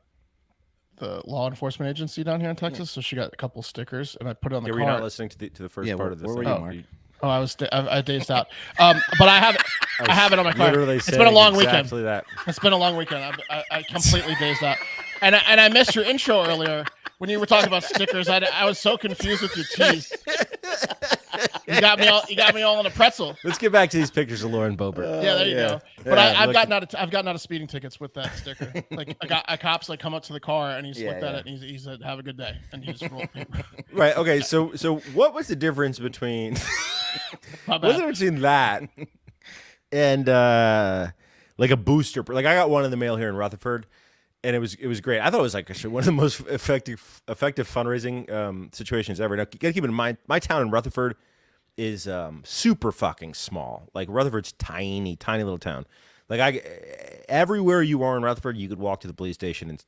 the law enforcement agency down here in Texas, so she got a couple stickers, and I put it on the car. Were you not listening to the first part of this? Where were you, Mark? Oh, I dazed out. But I have it on my car. It's been a long weekend. That. It's been a long weekend. I completely dazed out, and I missed your intro earlier. When you were talking about stickers, I was so confused with your tease. You got me all on a pretzel. Let's get back to these pictures of Lauren Boebert. Yeah, there you go. But I've gotten out of speeding tickets with that sticker. Like a cop's like come up to the car and he's looked at it and he said, "Have a good day," and he just rolled paper. Right. Okay. So what was the difference between that and like a booster? Like I got one in the mail here in Rutherford. And it was great. I thought it was like one of the most effective fundraising situations ever. Now, you gotta keep in mind, my town in Rutherford is super fucking small. Like Rutherford's tiny little town. Like everywhere you are in Rutherford, you could walk to the police station in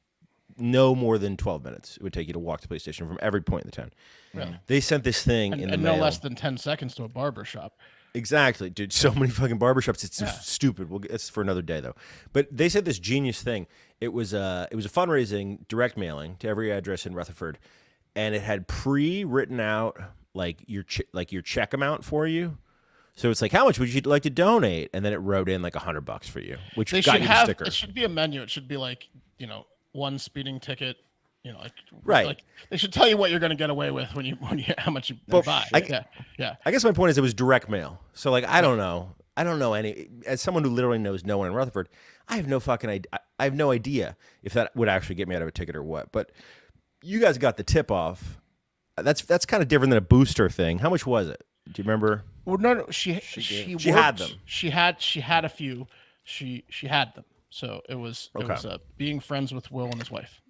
no more than 12 minutes. It would take you to walk to the police station from every point in the town. Really? They sent this thing in the mail. No less than 10 seconds to a barber shop. Exactly, dude. So many fucking barbershops. It's stupid. It's for another day though. But they said this genius thing. It was a fundraising direct mailing to every address in Rutherford, and it had pre-written out like your check amount for you. So it's like, how much would you like to donate? And then it wrote in like $100 for you, which got you the sticker. It should be a menu. It should be like, one speeding ticket. Right. Like they should tell you what you're going to get away with when you how much you buy. Yeah. I guess my point is it was direct mail. So like I don't know any, as someone who literally knows no one in Rutherford, I have no fucking idea. I have no idea if that would actually get me out of a ticket or what. But you guys got the tip off. That's kind of different than a booster thing. How much was it? Do you remember? Well, no, she had them. She had a few. She had them. So it was being friends with Will and his wife.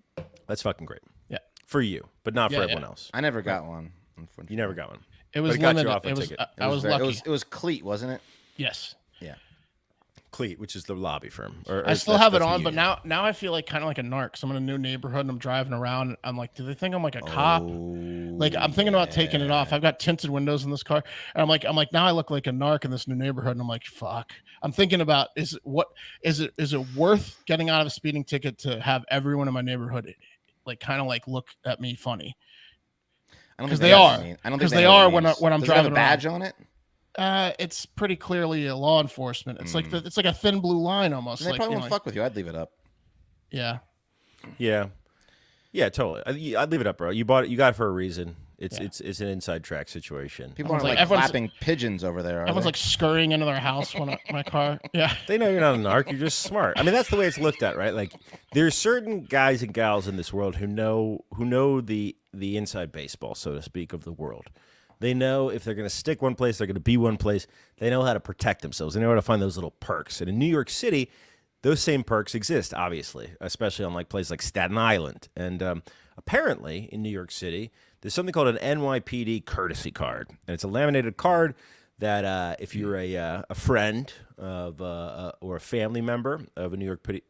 That's fucking great. Yeah. For you, but not for everyone else. I never got one. Unfortunately. You never got one. It was got you limited. off a ticket. I was lucky. It was Cleat, wasn't it? Yes. Yeah. Cleat, which is the lobby firm. I still have it on, but now I feel like kind of like a narc. So I'm in a new neighborhood and I'm driving around. And I'm like, do they think I'm like a cop? Like I'm thinking about taking it off. I've got tinted windows in this car, and I'm like now I look like a narc in this new neighborhood, and I'm like, fuck. I'm thinking about is it worth getting out of a speeding ticket to have everyone in my neighborhood like kind of like look at me funny? Because they are. Because they are when I'm driving. Have a badge on it? It's pretty clearly a law enforcement. It's like it's like a thin blue line almost. And they probably won't fuck with you. I'd leave it up. Yeah. Yeah, totally. I'd leave it up, bro. You bought it. You got it for a reason. It's an inside track situation. People aren't like clapping pigeons over there. Everyone's like scurrying into their house when my car. Yeah. They know you're not a narc. You're just smart. I mean, that's the way it's looked at, right? Like, there's certain guys and gals in this world who know the the inside baseball, so to speak, of the world. They know if they're going to stick one place, they're going to be one place. They know how to protect themselves. They know how to find those little perks. And in New York City, those same perks exist, obviously, especially on like places like Staten Island. And apparently, in New York City, there's something called an NYPD courtesy card, and it's a laminated card that if you're a friend of or a family member of a New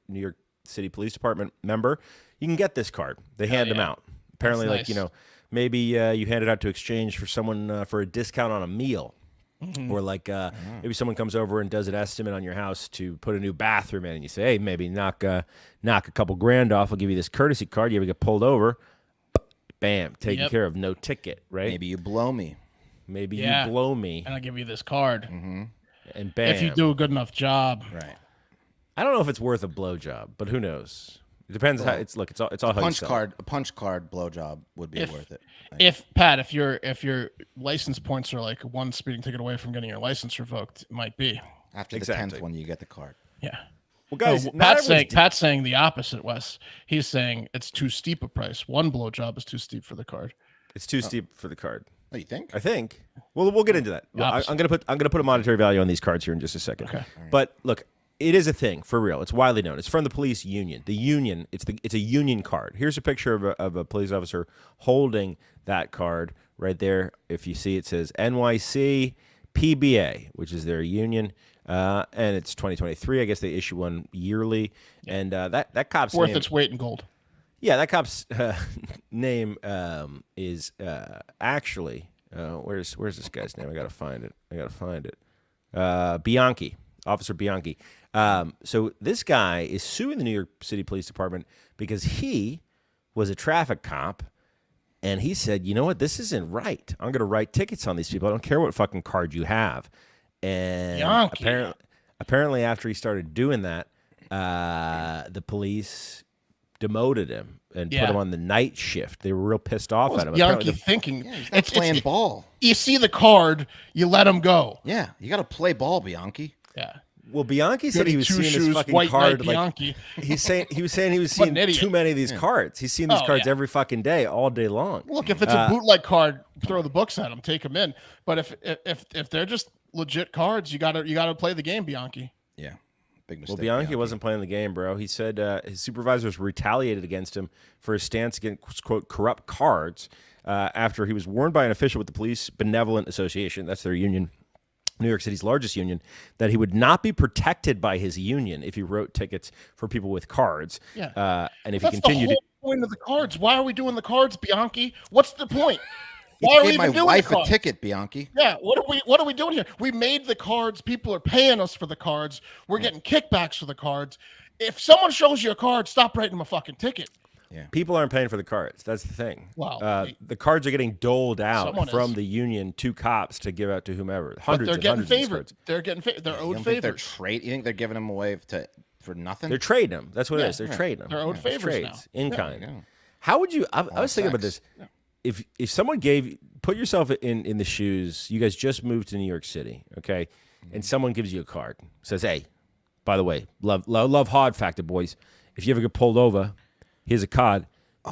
York City Police Department member, you can get this card. They hand them out. Apparently, That's like nice. maybe you hand it out to exchange for someone for a discount on a meal. Or like maybe someone comes over and does an estimate on your house to put a new bathroom in, and you say, hey, maybe knock a couple grand off. I'll give you this courtesy card. You ever get pulled over? Bam, taken care of. No ticket, right? Maybe you blow me. Maybe you blow me. And I'll give you this card. And bam. If you do a good enough job. Right. I don't know if it's worth a blowjob, but who knows? It depends how it's all how you sell it. A punch card blowjob would be worth it. If Pat, if your license points are like one speeding ticket away from getting your license revoked, it might be. After the 10th one, you get the card. Yeah. Well, guys, Pat's saying the opposite, Wes. He's saying it's too steep a price. One blowjob is too steep for the card. It's too steep for the card. Oh, you think? I think. Well, we'll get into that. I'm gonna put a monetary value on these cards here in just a second. Okay. But look, it is a thing for real. It's widely known. It's from the police union. The union. It's a union card. Here's a picture of a police officer holding that card right there. If you see, it says NYC PBA, which is their union, and it's 2023. I guess they issue one yearly, and that cop's Worth name, its weight in gold. Yeah, that cop's name is actually where's this guy's name? I gotta find it. Bianchi, Officer Bianchi. So this guy is suing the New York City Police Department because he was a traffic cop, and he said, you know what, this isn't right. I'm gonna write tickets on these people. I don't care what fucking card you have. And apparently, after he started doing that, the police demoted him and put him on the night shift. They were real pissed off at him. Bianchi thinking It's playing ball. You see the card, you let him go. Yeah, you got to play ball, Bianchi. Yeah. Well, Bianchi said he was Two seeing shoes, this fucking white card. knight Like Bianchi. he was saying he was seeing too many of these cards. He's seen these cards every fucking day, all day long. Look, if it's a bootleg card, throw the books at them, take them in. But if they're just legit cards, you gotta play the game, Bianchi. Yeah, big mistake. Well, Bianchi wasn't playing the game, bro. He said his supervisors retaliated against him for his stance against, quote, corrupt cards after he was warned by an official with the Police Benevolent Association, that's their union, New York City's largest union, that he would not be protected by his union if he wrote tickets for people with cards. Yeah. And if That's he continued the whole point of the cards. Why are we doing the cards, Bianchi? What's the point? Why You are we gave my even doing wife the a cards? ticket, Bianchi. Yeah, what are we doing here? We made the cards. People are paying us for the cards. We're getting kickbacks for the cards. If someone shows you a card, stop writing them a fucking ticket. Yeah. People aren't paying for the cards. That's the thing. Wow. The cards are getting doled out Someone from is. the union to cops to give out to whomever. But Hundreds they're and getting hundreds of these favored. cards. They're getting they're You owed don't think they're favors. You think they're giving them away for nothing? They're trading them. That's what it Yeah. is. They're trading them. They're owed It's favors trades, now. in Yeah. kind. Yeah. How would you? I was thinking about sex. this. If someone put yourself in the shoes. You guys just moved to New York City, okay? And someone gives you a card, says, "Hey, by the way, love hard factor, boys. If you ever get pulled over, here's a card.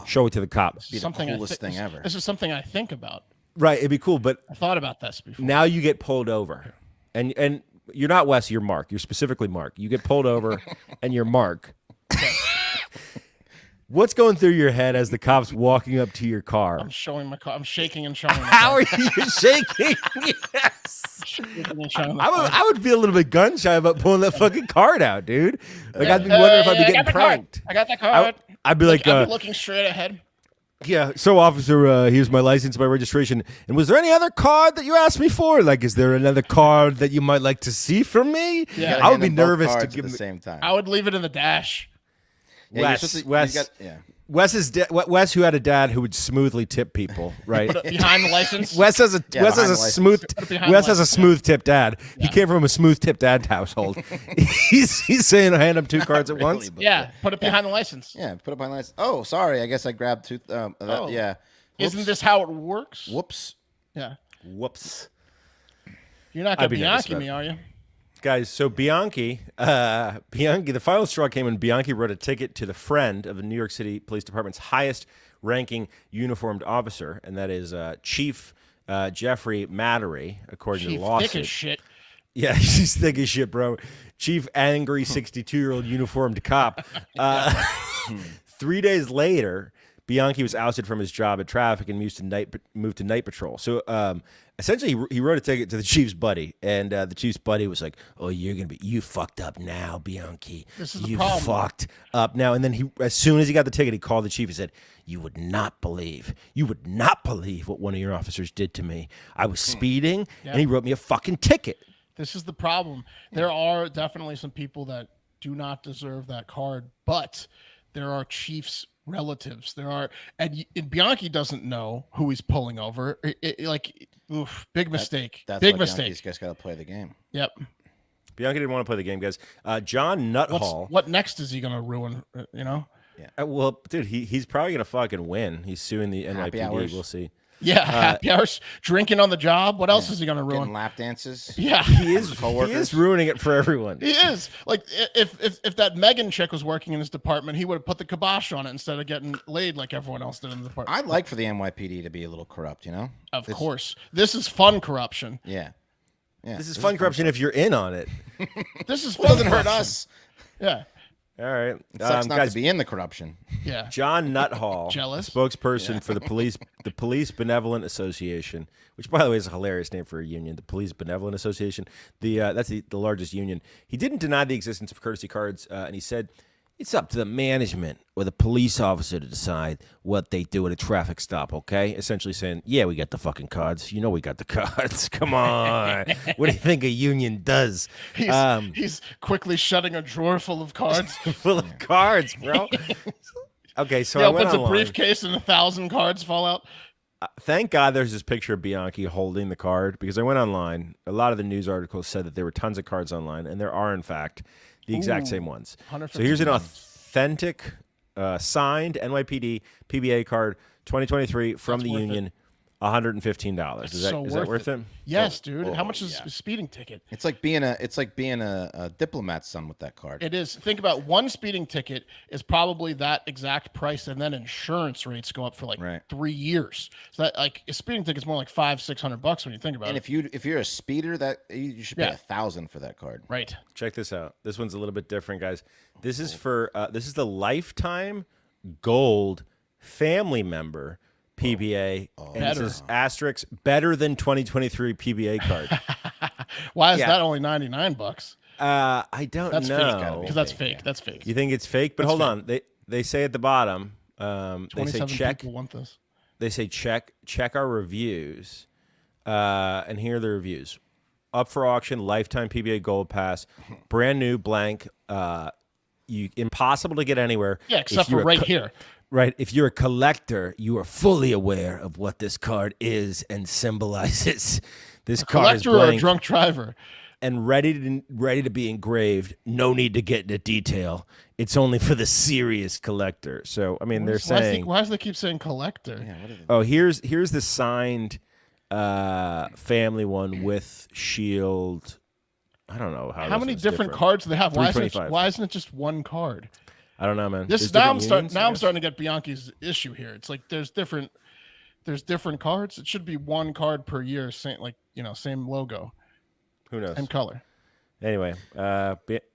Show it to the cop." Be the coolest thing ever. This is something I think about. Right? It'd be cool, but I thought about this before. now you get pulled over, and you're not Wes. You're Mark. You're specifically Mark. You get pulled over, and you're Mark. What's going through your head as the cop's walking up to your car? I'm showing my car. I'm shaking and showing. How are you shaking? Yes. I would feel a little bit gun shy about pulling that fucking card out, dude. Like I'd be wondering if I'd be getting pranked. I got that card. I'd be like, I'd be looking straight ahead. yeah. So, officer, here's my license, my registration. And was there any other card that you asked me for? Like, is there another card that you might like to see from me? Yeah. I would be nervous to give at the him. same time. I would leave it in the dash. Yeah, you're supposed to- you got- yeah. Wes, who had a dad who would smoothly tip people, right? Behind the license. Wes has a Yeah, Wes has behind a the license. smooth behind Wes the has a license, smooth tip dad. He came from a smooth tip dad household. he's saying hand him two cards at Really, once. but- Yeah, put it behind the license. Yeah, put it behind license. Oh, sorry. I guess I grabbed two. Yeah. Isn't this how it works? Whoops. Yeah. Whoops. You're not I'd gonna be nervous Bianchi about me, it. are you? Guys, so Bianchi, the final straw came when Bianchi wrote a ticket to the friend of the New York City Police Department's highest-ranking uniformed officer, and that is Chief Jeffrey Mattery, according to the lawsuit. Thick as shit. Yeah, she's thick as shit, bro. Chief angry 62-year-old uniformed cop. 3 days later, Bianchi was ousted from his job at traffic and moved to night patrol. So essentially, he wrote a ticket to the chief's buddy, and the chief's buddy was like, "Oh, you fucked up now, Bianchi. This is the you problem. fucked up now." And then as soon as he got the ticket, he called the chief and said, you would not believe what one of your officers did to me. I was speeding, and he wrote me a fucking ticket." This is the problem. There are definitely some people that do not deserve that card, but there are chiefs' relatives. And Bianchi doesn't know who he's pulling over. Big mistake. That's big why mistake. Bianchi's guys got to play the game. Yep. Bianchi didn't want to play the game, guys. John Nuthall. What next is he gonna ruin? Yeah. Well, dude, he's probably gonna fucking win. He's suing the Happy NYPD. hours. We'll see. Yeah, happy hours, drinking on the job. What else is he gonna Getting ruin? lap dances. Yeah, He is ruining it for everyone. he is. Like if that Megan chick was working in his department, he would have put the kibosh on it instead of getting laid like everyone else did in the department. I'd like for the NYPD to be a little corrupt, you know? Of course, this is fun corruption. Yeah. This is fun corruption if you're in on it. This is It fun doesn't hurt corruption. us. Yeah, All right. It sucks not guys, to be in the corruption. yeah. John Nuthall, Jealous? spokesperson for the Police Benevolent Association, which, by the way, is a hilarious name for a union. The Police Benevolent Association. That's the largest union. He didn't deny the existence of courtesy cards, and he said it's up to the management or the police officer to decide what they do at a traffic stop. Okay, essentially saying, yeah, we got the fucking cards. You know, we got the cards. Come on. What do you think a union does? He's quickly shutting a drawer full of cards. Full of cards, bro. Okay, so He I went opens a online. briefcase and 1,000 cards fall out. Thank God there's this picture of Bianchi holding the card, because I went online. A lot of the news articles said that there were tons of cards online, and there are, in fact, the exact same ones. So here's an authentic, signed NYPD PBA card, 2023 from the union, $115. Is that worth it? Yes, dude. How much is a speeding ticket? It's like being a diplomat's son with that card. It is. Think about one speeding ticket is probably that exact price, and then insurance rates go up for like 3 years. So that like a speeding ticket is more like $500-600 when you think about it. And if you're a speeder, that you should pay $1,000 for that card. Right. Check this out. This one's a little bit different, guys. This is for this is the lifetime gold family member PBA. And this is asterisk better than 2023 PBA card. Why is that only $99? I don't That's know. fake, because that's fake. That's fake. You think it's fake? But hold on. They say at the bottom, they say 27 check. people want this. They say check our reviews. And here are the reviews. Up for auction, lifetime PBA gold pass, brand new blank. Impossible to get anywhere. Yeah, except for right here. Right. If you're a collector, you are fully aware of what this card is and symbolizes. This card is Collector or a blank drunk driver? and ready to be engraved. No need to get into detail. It's only for the serious collector. So I mean, they're saying. Why does they keep saying collector? Oh, here's the signed family one with shield. I don't know how many different cards do they have? Why isn't it just one card? I don't know, man. I'm starting to get Bianchi's issue here. It's like there's different cards. It should be one card per year, same logo. Who knows? And color. Anyway,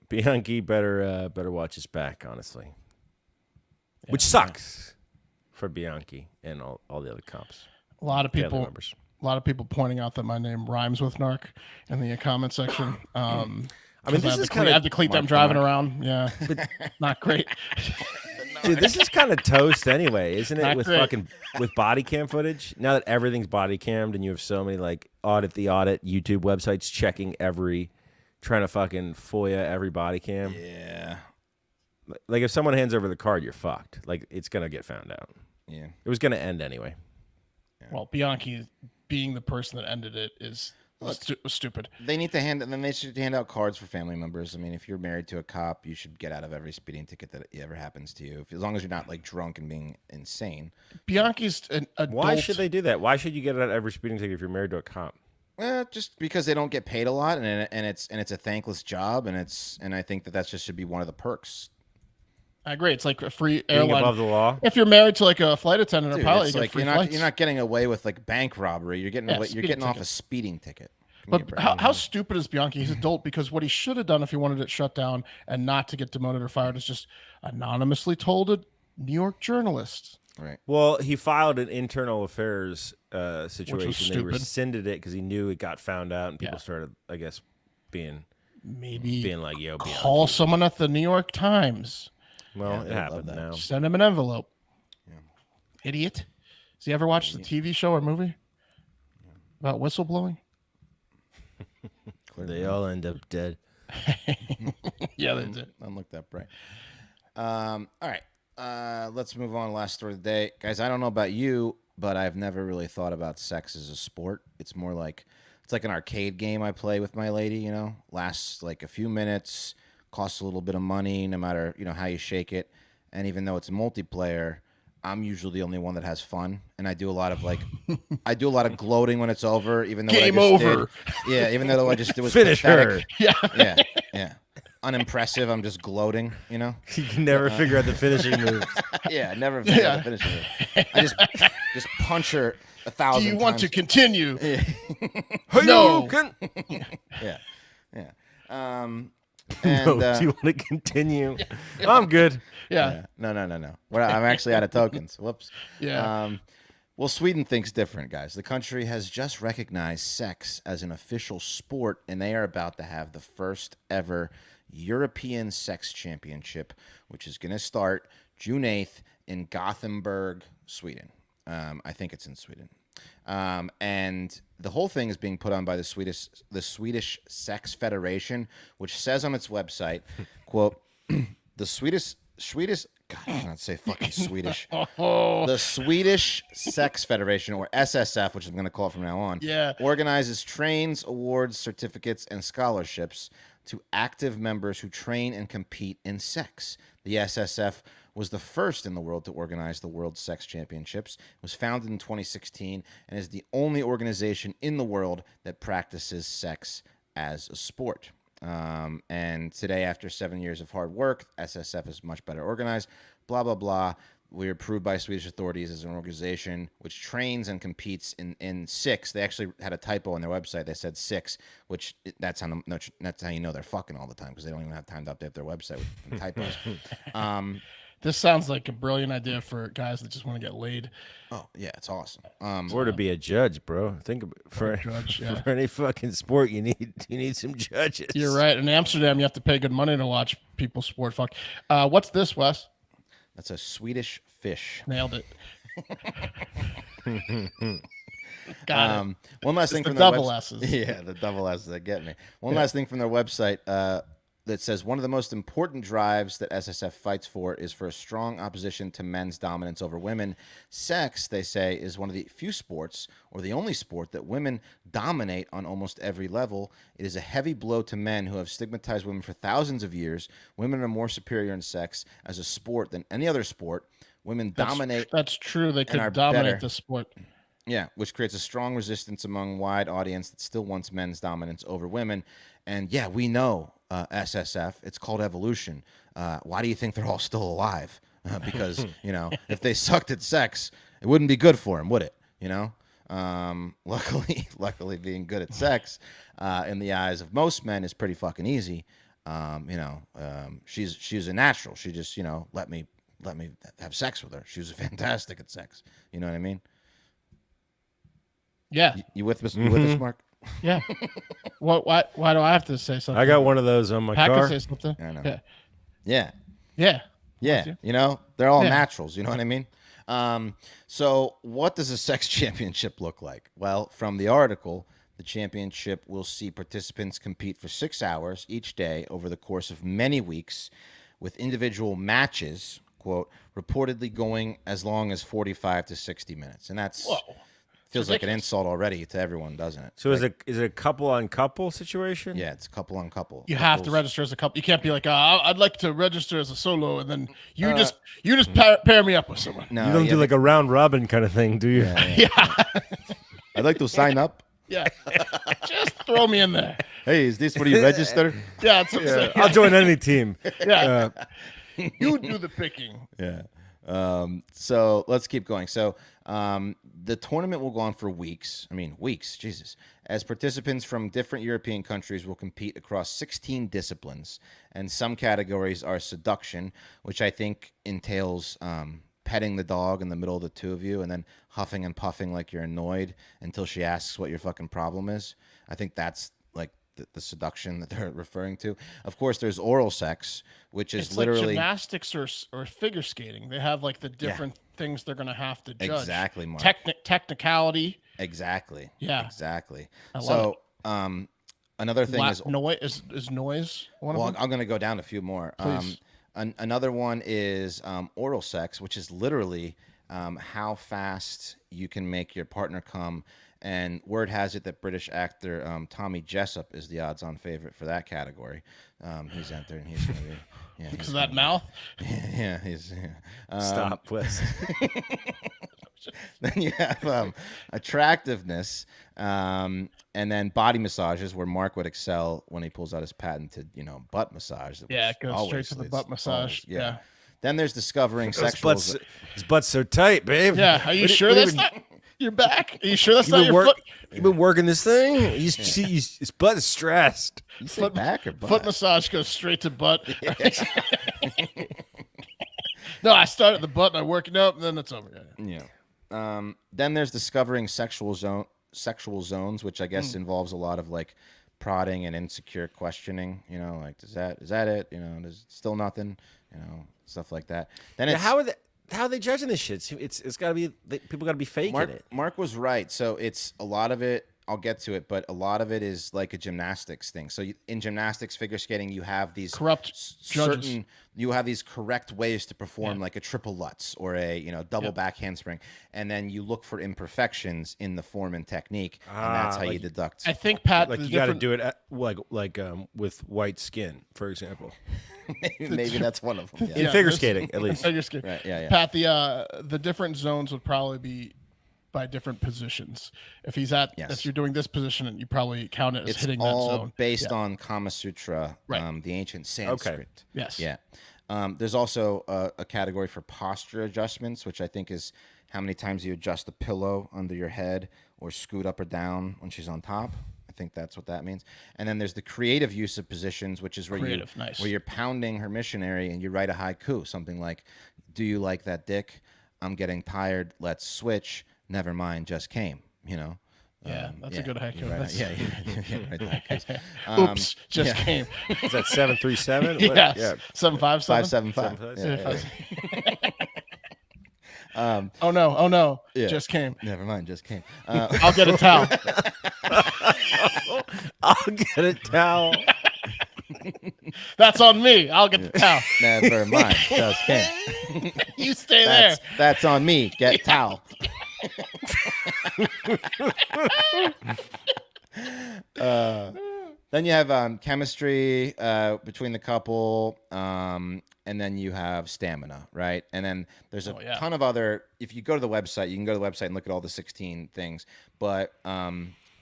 Bianchi better watch his back, honestly. Yeah, which sucks for Bianchi and all the other cops. A lot of people pointing out that my name rhymes with narc in the comment section. I mean, this is kind of I have to cleat them driving around. Yeah, not great. Dude, this is kind of toast anyway, isn't it? Not With great. with body cam footage. Now that everything's body cammed and you have so many like audit YouTube websites checking trying to fucking FOIA every body cam. Yeah. Like if someone hands over the card, you're fucked. Like it's gonna get found out. Yeah. It was gonna end anyway. Well, Bianchi being the person that ended it was stupid. They need to they should hand out cards for family members. I mean, if you're married to a cop, you should get out of every speeding ticket that ever happens to you, as long as you're not like drunk and being insane. Bianchi's an adult. Why should they do that? Why should you get out of every speeding ticket if you're married to a cop? Just because they don't get paid a lot, and it's a thankless job, and I think that just should be one of the perks. I agree. It's like a free Being airline. above the law. If you're married to like a flight attendant or Dude, pilot, it's you like get free you're flights. not getting away with like bank robbery. You're getting off a speeding ticket. But how stupid is Bianchi? He's adult because what he should have done if he wanted it shut down and not to get demoted or fired is just anonymously told a New York journalist. Right. Well, he filed an internal affairs situation. They stupid. rescinded it because he knew it got found out, and people started, I guess, being like, "Yo, call Bianchi." someone at the New York Times. Well, it happened now. Send him an envelope. Yeah. Idiot. Has he ever watched the TV show or movie about whistleblowing? They all end up dead. Yeah, they did. Don't look that bright. All right. Let's move on. Last story of the day. Guys, I don't know about you, but I've never really thought about sex as a sport. It's more like it's like an arcade game I play with my lady, you know. Lasts like a few minutes, costs a little bit of money no matter, you know, how you shake it. And even though it's multiplayer, I'm usually the only one that has fun, and I do a lot of gloating when it's over, even though Game over. Yeah, even though I just it was Finish pathetic. Yeah. Yeah. Unimpressive. I'm just gloating, you know. You can never figure out the finishing move. Yeah, I never figured out the finishing move. I just punch her 1,000 Do you times. want to continue? No. Yeah. And, No, do you want to continue? I'm good. Yeah. No. I'm actually out of tokens. Whoops. Yeah. Well, Sweden thinks different, guys. The country has just recognized sex as an official sport, and they are about to have the first ever European Sex Championship, which is going to start June 8th in Gothenburg, Sweden. I think it's in Sweden. And the whole thing is being put on by the Swedish Sex Federation, which says on its website, quote, the Swedish God, I cannot say fucking Swedish. The Swedish Sex Federation, or SSF, which I'm going to call it from now on, organizes trains, awards, certificates, and scholarships to active members who train and compete in sex. The SSF was the first in the world to organize the World Sex Championships. It was founded in 2016 and is the only organization in the world that practices sex as a sport. And today, after 7 years of hard work, SSF is much better organized, blah, blah, blah. We are approved by Swedish authorities as an organization which trains and competes in six. They actually had a typo on their website. They said six, which that's how you know they're fucking all the time, because they don't even have time to update their website with typos. This sounds like a brilliant idea for guys that just want to get laid. Oh, yeah, it's awesome. Or to be a judge, bro. Think about for any fucking sport, you need some judges. You're right. In Amsterdam, you have to pay good money to watch people sport fuck. What's this, Wes? That's a Swedish fish. Nailed it. Got it. One last thing the from their double S's. Yeah, the double S's that get me. One last thing from their website that says one of the most important drives that SSF fights for is for a strong opposition to men's dominance over women. Sex, they say, is one of the few sports, or the only sport, that women dominate on almost every level. It is a heavy blow to men who have stigmatized women for thousands of years. Women are more superior in sex as a sport than any other sport. Women dominate. That's true. They could dominate the sport. Yeah, which creates a strong resistance among a wide audience that still wants men's dominance over women. And yeah, we know SSF. It's called evolution. Why do you think they're all still alive? Because, if they sucked at sex, it wouldn't be good for them, would it? Luckily, being good at sex in the eyes of most men is pretty fucking easy. She's a natural. She just, let me have sex with her. She was fantastic at sex. You know what I mean? Yeah. You with us, Mark? Yeah. Why do I have to say something? I got one of those on my Pat car. can say something. I know. Yeah. They're all naturals. You know what I mean? So what does a sex championship look like? Well, from the article, the championship will see participants compete for 6 hours each day over the course of many weeks, with individual matches, quote, reportedly going as long as 45 to 60 minutes. And that's... Whoa. Feels like an insult already to everyone, doesn't it? So is it a couple on couple situation? Yeah, it's couple on couple. You have to register as a couple. You can't be like, I'd like to register as a solo, and then you just pair me up with someone. No, you don't do like a round robin kind of thing, do you? Yeah. I'd like to sign up. Yeah. Just throw me in there. Hey, is this what you register? Yeah, that's what I'm saying. I'll join any team. Yeah. You do the picking. Yeah. So let's keep going. So the tournament will go on for weeks. I mean, weeks, Jesus. As participants from different European countries will compete across 16 disciplines. And some categories are seduction, which I think entails petting the dog in the middle of the two of you and then huffing and puffing like you're annoyed until she asks what your fucking problem is. I think that's like the seduction that they're referring to. Of course, there's oral sex, which is It's literally like gymnastics or figure skating. They have like the different things they're going to have to judge. Exactly, Mark. Technicality. Exactly. Yeah. Exactly. I love So, another thing is noise. Is noise one well, of them? I'm going to go down a few more. Please. Another one is oral sex, which is literally how fast you can make your partner come. And word has it that British actor Tommy Jessup is the odds-on favorite for that category. He's entering. He's going to be. Yeah, Because of that mouth. Yeah, he's. Yeah. Stop, Wes. Then you have attractiveness, and then body massages, where Mark would excel when he pulls out his patented, butt massage. Yeah, it goes straight to the butt massage. Yeah. Then there's discovering His sexual. butt's so tight, babe. Yeah. Are you What do- sure what do that's you not your back? Are you sure that's You not been your work- foot? You've been working this thing. You see, his butt is stressed. You say back or butt? Foot massage goes straight to butt. No, I start at the butt and I work it up, and then it's over. Yeah. Then there's discovering sexual zones, which I guess involves a lot of like prodding and insecure questioning. Like is that it? There's still nothing. Stuff like that. Then Yeah, it's how are they judging this shit? It's got to be people got to be faking it. Mark was right. So it's a lot of it. I'll get to it, but a lot of it is like a gymnastics thing. So in gymnastics, figure skating, you have these Corrupt judges. certain. You have these correct ways to perform like a triple Lutz or a double back handspring, and then you look for imperfections in the form and technique, and that's how you deduct. I think Pat. Like the you got to different- do it like with white skin, for example. Maybe that's one of them. In Yeah. figure skating, at least. Figure skating. Right, yeah. Pat, the different zones would probably be by different positions. If he's if you're doing this position, and you probably count it as It's hitting all that zone. based on Kama Sutra, Right. the ancient Sanskrit. Yes. Yeah. There's also a category for posture adjustments, which I think is how many times you adjust the pillow under your head or scoot up or down when she's on top. I think that's what that means. And then there's the creative use of positions, which is where Nice. where you're pounding her missionary and you write a haiku, something like, "Do you like that dick? I'm getting tired. Let's switch. Never mind, just came." Yeah, that's a good haiku. Right, That's- right haikus. Oops, just came. Is that 737? Yeah, 757. 575. Oh no, Yeah. just came. Never mind, just came. I'll get a towel. I'll get a towel. That's on me. I'll get the towel. Never mind, just came. You stay there. That's on me. Get towel. Then you have chemistry between the couple, and then you have stamina, right? And then there's a ton of other. If you go to the website, you can go to the website and look at all the 16 things. But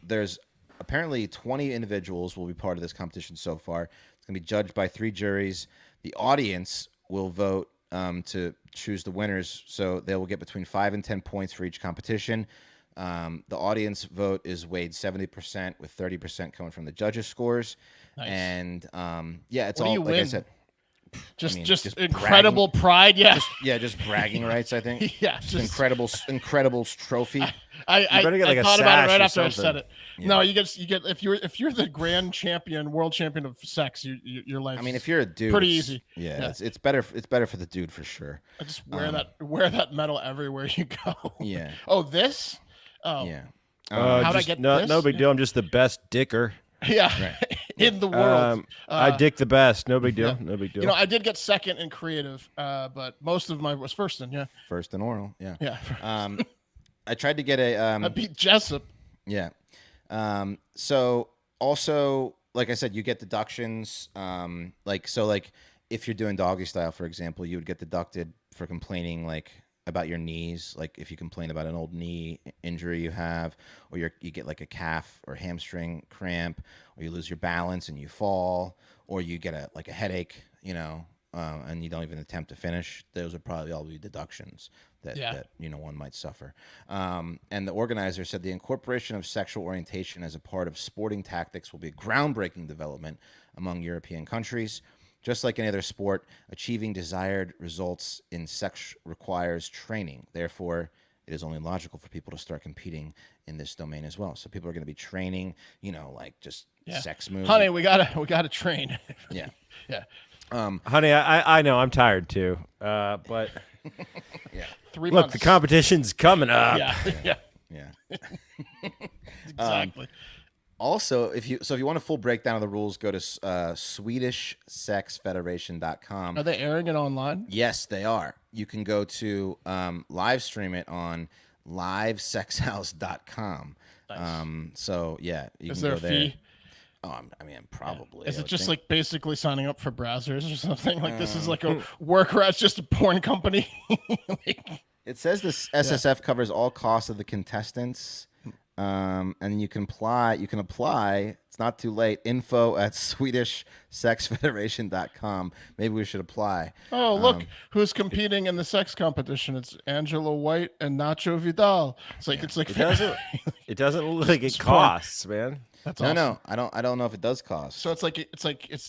there's apparently 20 individuals will be part of this competition so far. It's going to be judged by 3 juries. The audience will vote to choose the winners, so they will get between 5 and 10 points for each competition. The audience vote is weighed 70%, with 30% coming from the judges' scores. Nice. And it's What do all you like I win? said. Just just incredible pride. Yeah. Just bragging rights. I think. Yeah, just just- Incredibles trophy. I better get like a thought about it sash right or after I something. said it. No, you get if you're the grand champion, world champion of sex, your life. I mean, if you're a dude, pretty it's- easy. Yeah, Yeah. It's better. It's better for the dude for sure. I just wear that medal everywhere you go. Yeah. Oh, this. Oh, Yeah. How'd I get no, this? no big deal. I'm just the best dicker. yeah. In the world. I dick the best. No big deal. No big deal. I did get second in creative, but most of mine was first in. Yeah. First and oral. Yeah. Yeah. I tried to get a. I beat Jessup. Yeah. So also, like I said, you get deductions. Like if you're doing doggy style, for example, you would get deducted for complaining like about your knees, like if you complain about an old knee injury you have, or you get like a calf or hamstring cramp, or you lose your balance and you fall, or you get a headache, and you don't even attempt to finish, those would probably all be deductions that one might suffer. And the organizer said the incorporation of sexual orientation as a part of sporting tactics will be a groundbreaking development among European countries. Just like any other sport, achieving desired results in sex requires training. Therefore, it is only logical for people to start competing in this domain as well. So people are going to be training, like just sex moves. Honey, we gotta train. Yeah. Yeah. Honey, I know I'm tired too, but 3 look, months. the competition's coming up. Yeah. Um, Exactly. Also, if you want a full breakdown of the rules, go to SwedishSexFederation.com. Are they airing it online? Yes, they are. You can go to live stream it on livesexhouse.com. Nice. So yeah, you Is can there go a there. fee? Oh, I mean, probably. Is I it would just think. like basically signing up for browsers or something? Like this is like a worker at just a porn company. It says this SSF covers all costs of the contestants, and you can apply. It's not too late. info@SwedishSexFederation.com. Maybe we should apply. Oh, look who's competing in the sex competition. It's Angela White and Nacho Vidal. It's like It doesn't look like it costs, man. That's awesome. No, I don't know if it does cost. So it's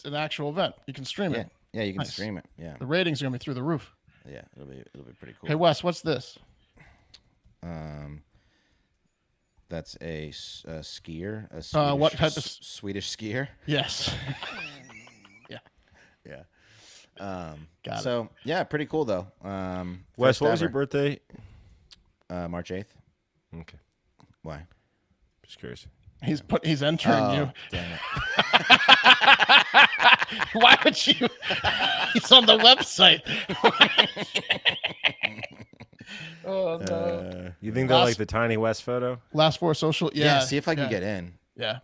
an actual event. You can stream it. Yeah, you can Nice. stream it. Yeah, The ratings are gonna be through the roof. yeah, it'll be pretty cool. Hey Wes, what's this? That's a skier. A Swedish, What type of Swedish skier? Yes. Yeah. Yeah. Got it. So yeah, pretty cool though. Wes, First what was your ever. birthday? March 8th. Okay, Why? just curious. He's entering you. Damn it. Why would you? He's on the website. Oh no. You think they'll Last- like the Tiny West photo? Last four social. Yeah, Yeah. see if I can get in. Yeah.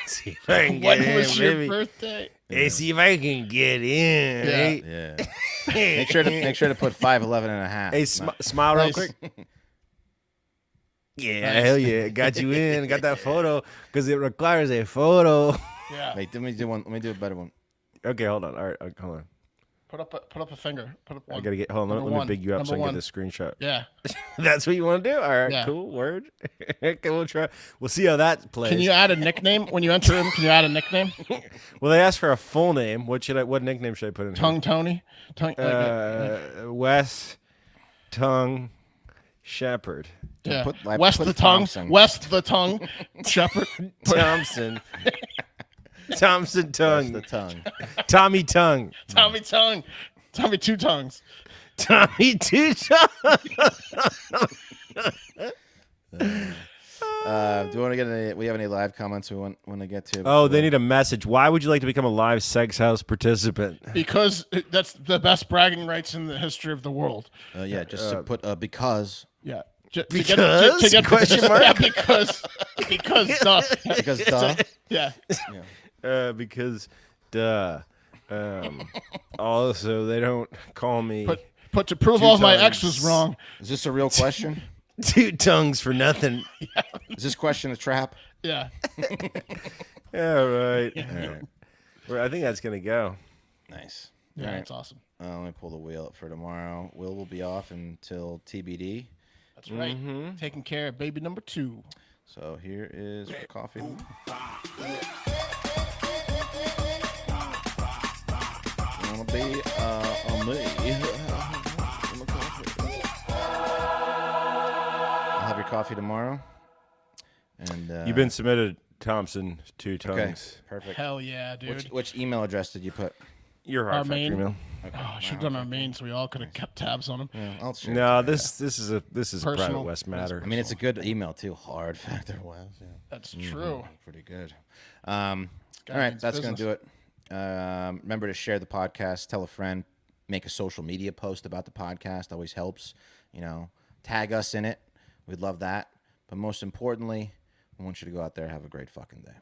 See if I can When was your birthday? Hey, see if I can get in. Yeah. Hey, Yeah. make sure to put 5'11" and a half. hey smile real Nice. quick. Yeah, hell yeah, got you in. Got that photo because it requires a photo. Yeah. Wait, let me do one. Let me do a better one. Okay, hold on. All right, hold on. Put up a finger. Put up one. I gotta get. Hold on. Number Let me one. big you up so I Number can get one. this screenshot. Yeah. That's what you want to do? All right, Yeah. cool. Word. Okay, we'll try. We'll see how that plays. Can you add a nickname when you enter him? Can you add a nickname? Well, they asked for a full name. What nickname should I put in Tongue Tony. Tongue. here? Wes Tongue Shepherd. yeah. put West the tongue. Thompson. West the tongue. Shepherd. Thompson. Thompson Tongue. That's the tongue. Tommy Tongue. Tommy tongue. Tommy two tongues. Tommy Two Tongue. Do you want to get any? We have any live comments we want to get to? Oh, they need a message. Why would you like to become a live sex house participant? Because that's the best bragging rights in the history of the world. Yeah, just to put because Yeah. Because? Question mark? Yeah, because duh. because duh. Yeah. Because, duh. Also, they don't call me But to prove Two all my tongues. ex was wrong. Is this a real question? Two Tongues for nothing. Is this question a trap? Yeah. All right. All right. Well, I think that's gonna go. Nice. Yeah, All right. that's awesome. Let me pull the wheel up for tomorrow. Will be off until TBD. That's right. Taking care of baby number 2. So here is the coffee. Gonna be on me. I'll have your coffee tomorrow. And You've been submitted, Thompson. Two okay. Tongues. Perfect. Hell yeah, dude. Which email address did you put? Your Our heart factory main- email. Okay. Oh, I should have done our main so we all could have kept tabs on him. Yeah, I'll share. No, this is Personal. private West matter. I mean, it's a good email too. Hard factor Wes. Yeah. That's true. Pretty good. All right, means that's going to do business. it. Remember to share the podcast, tell a friend, make a social media post about the podcast. Always helps. Tag us in it. We'd love that. But most importantly, I want you to go out there and have a great fucking day.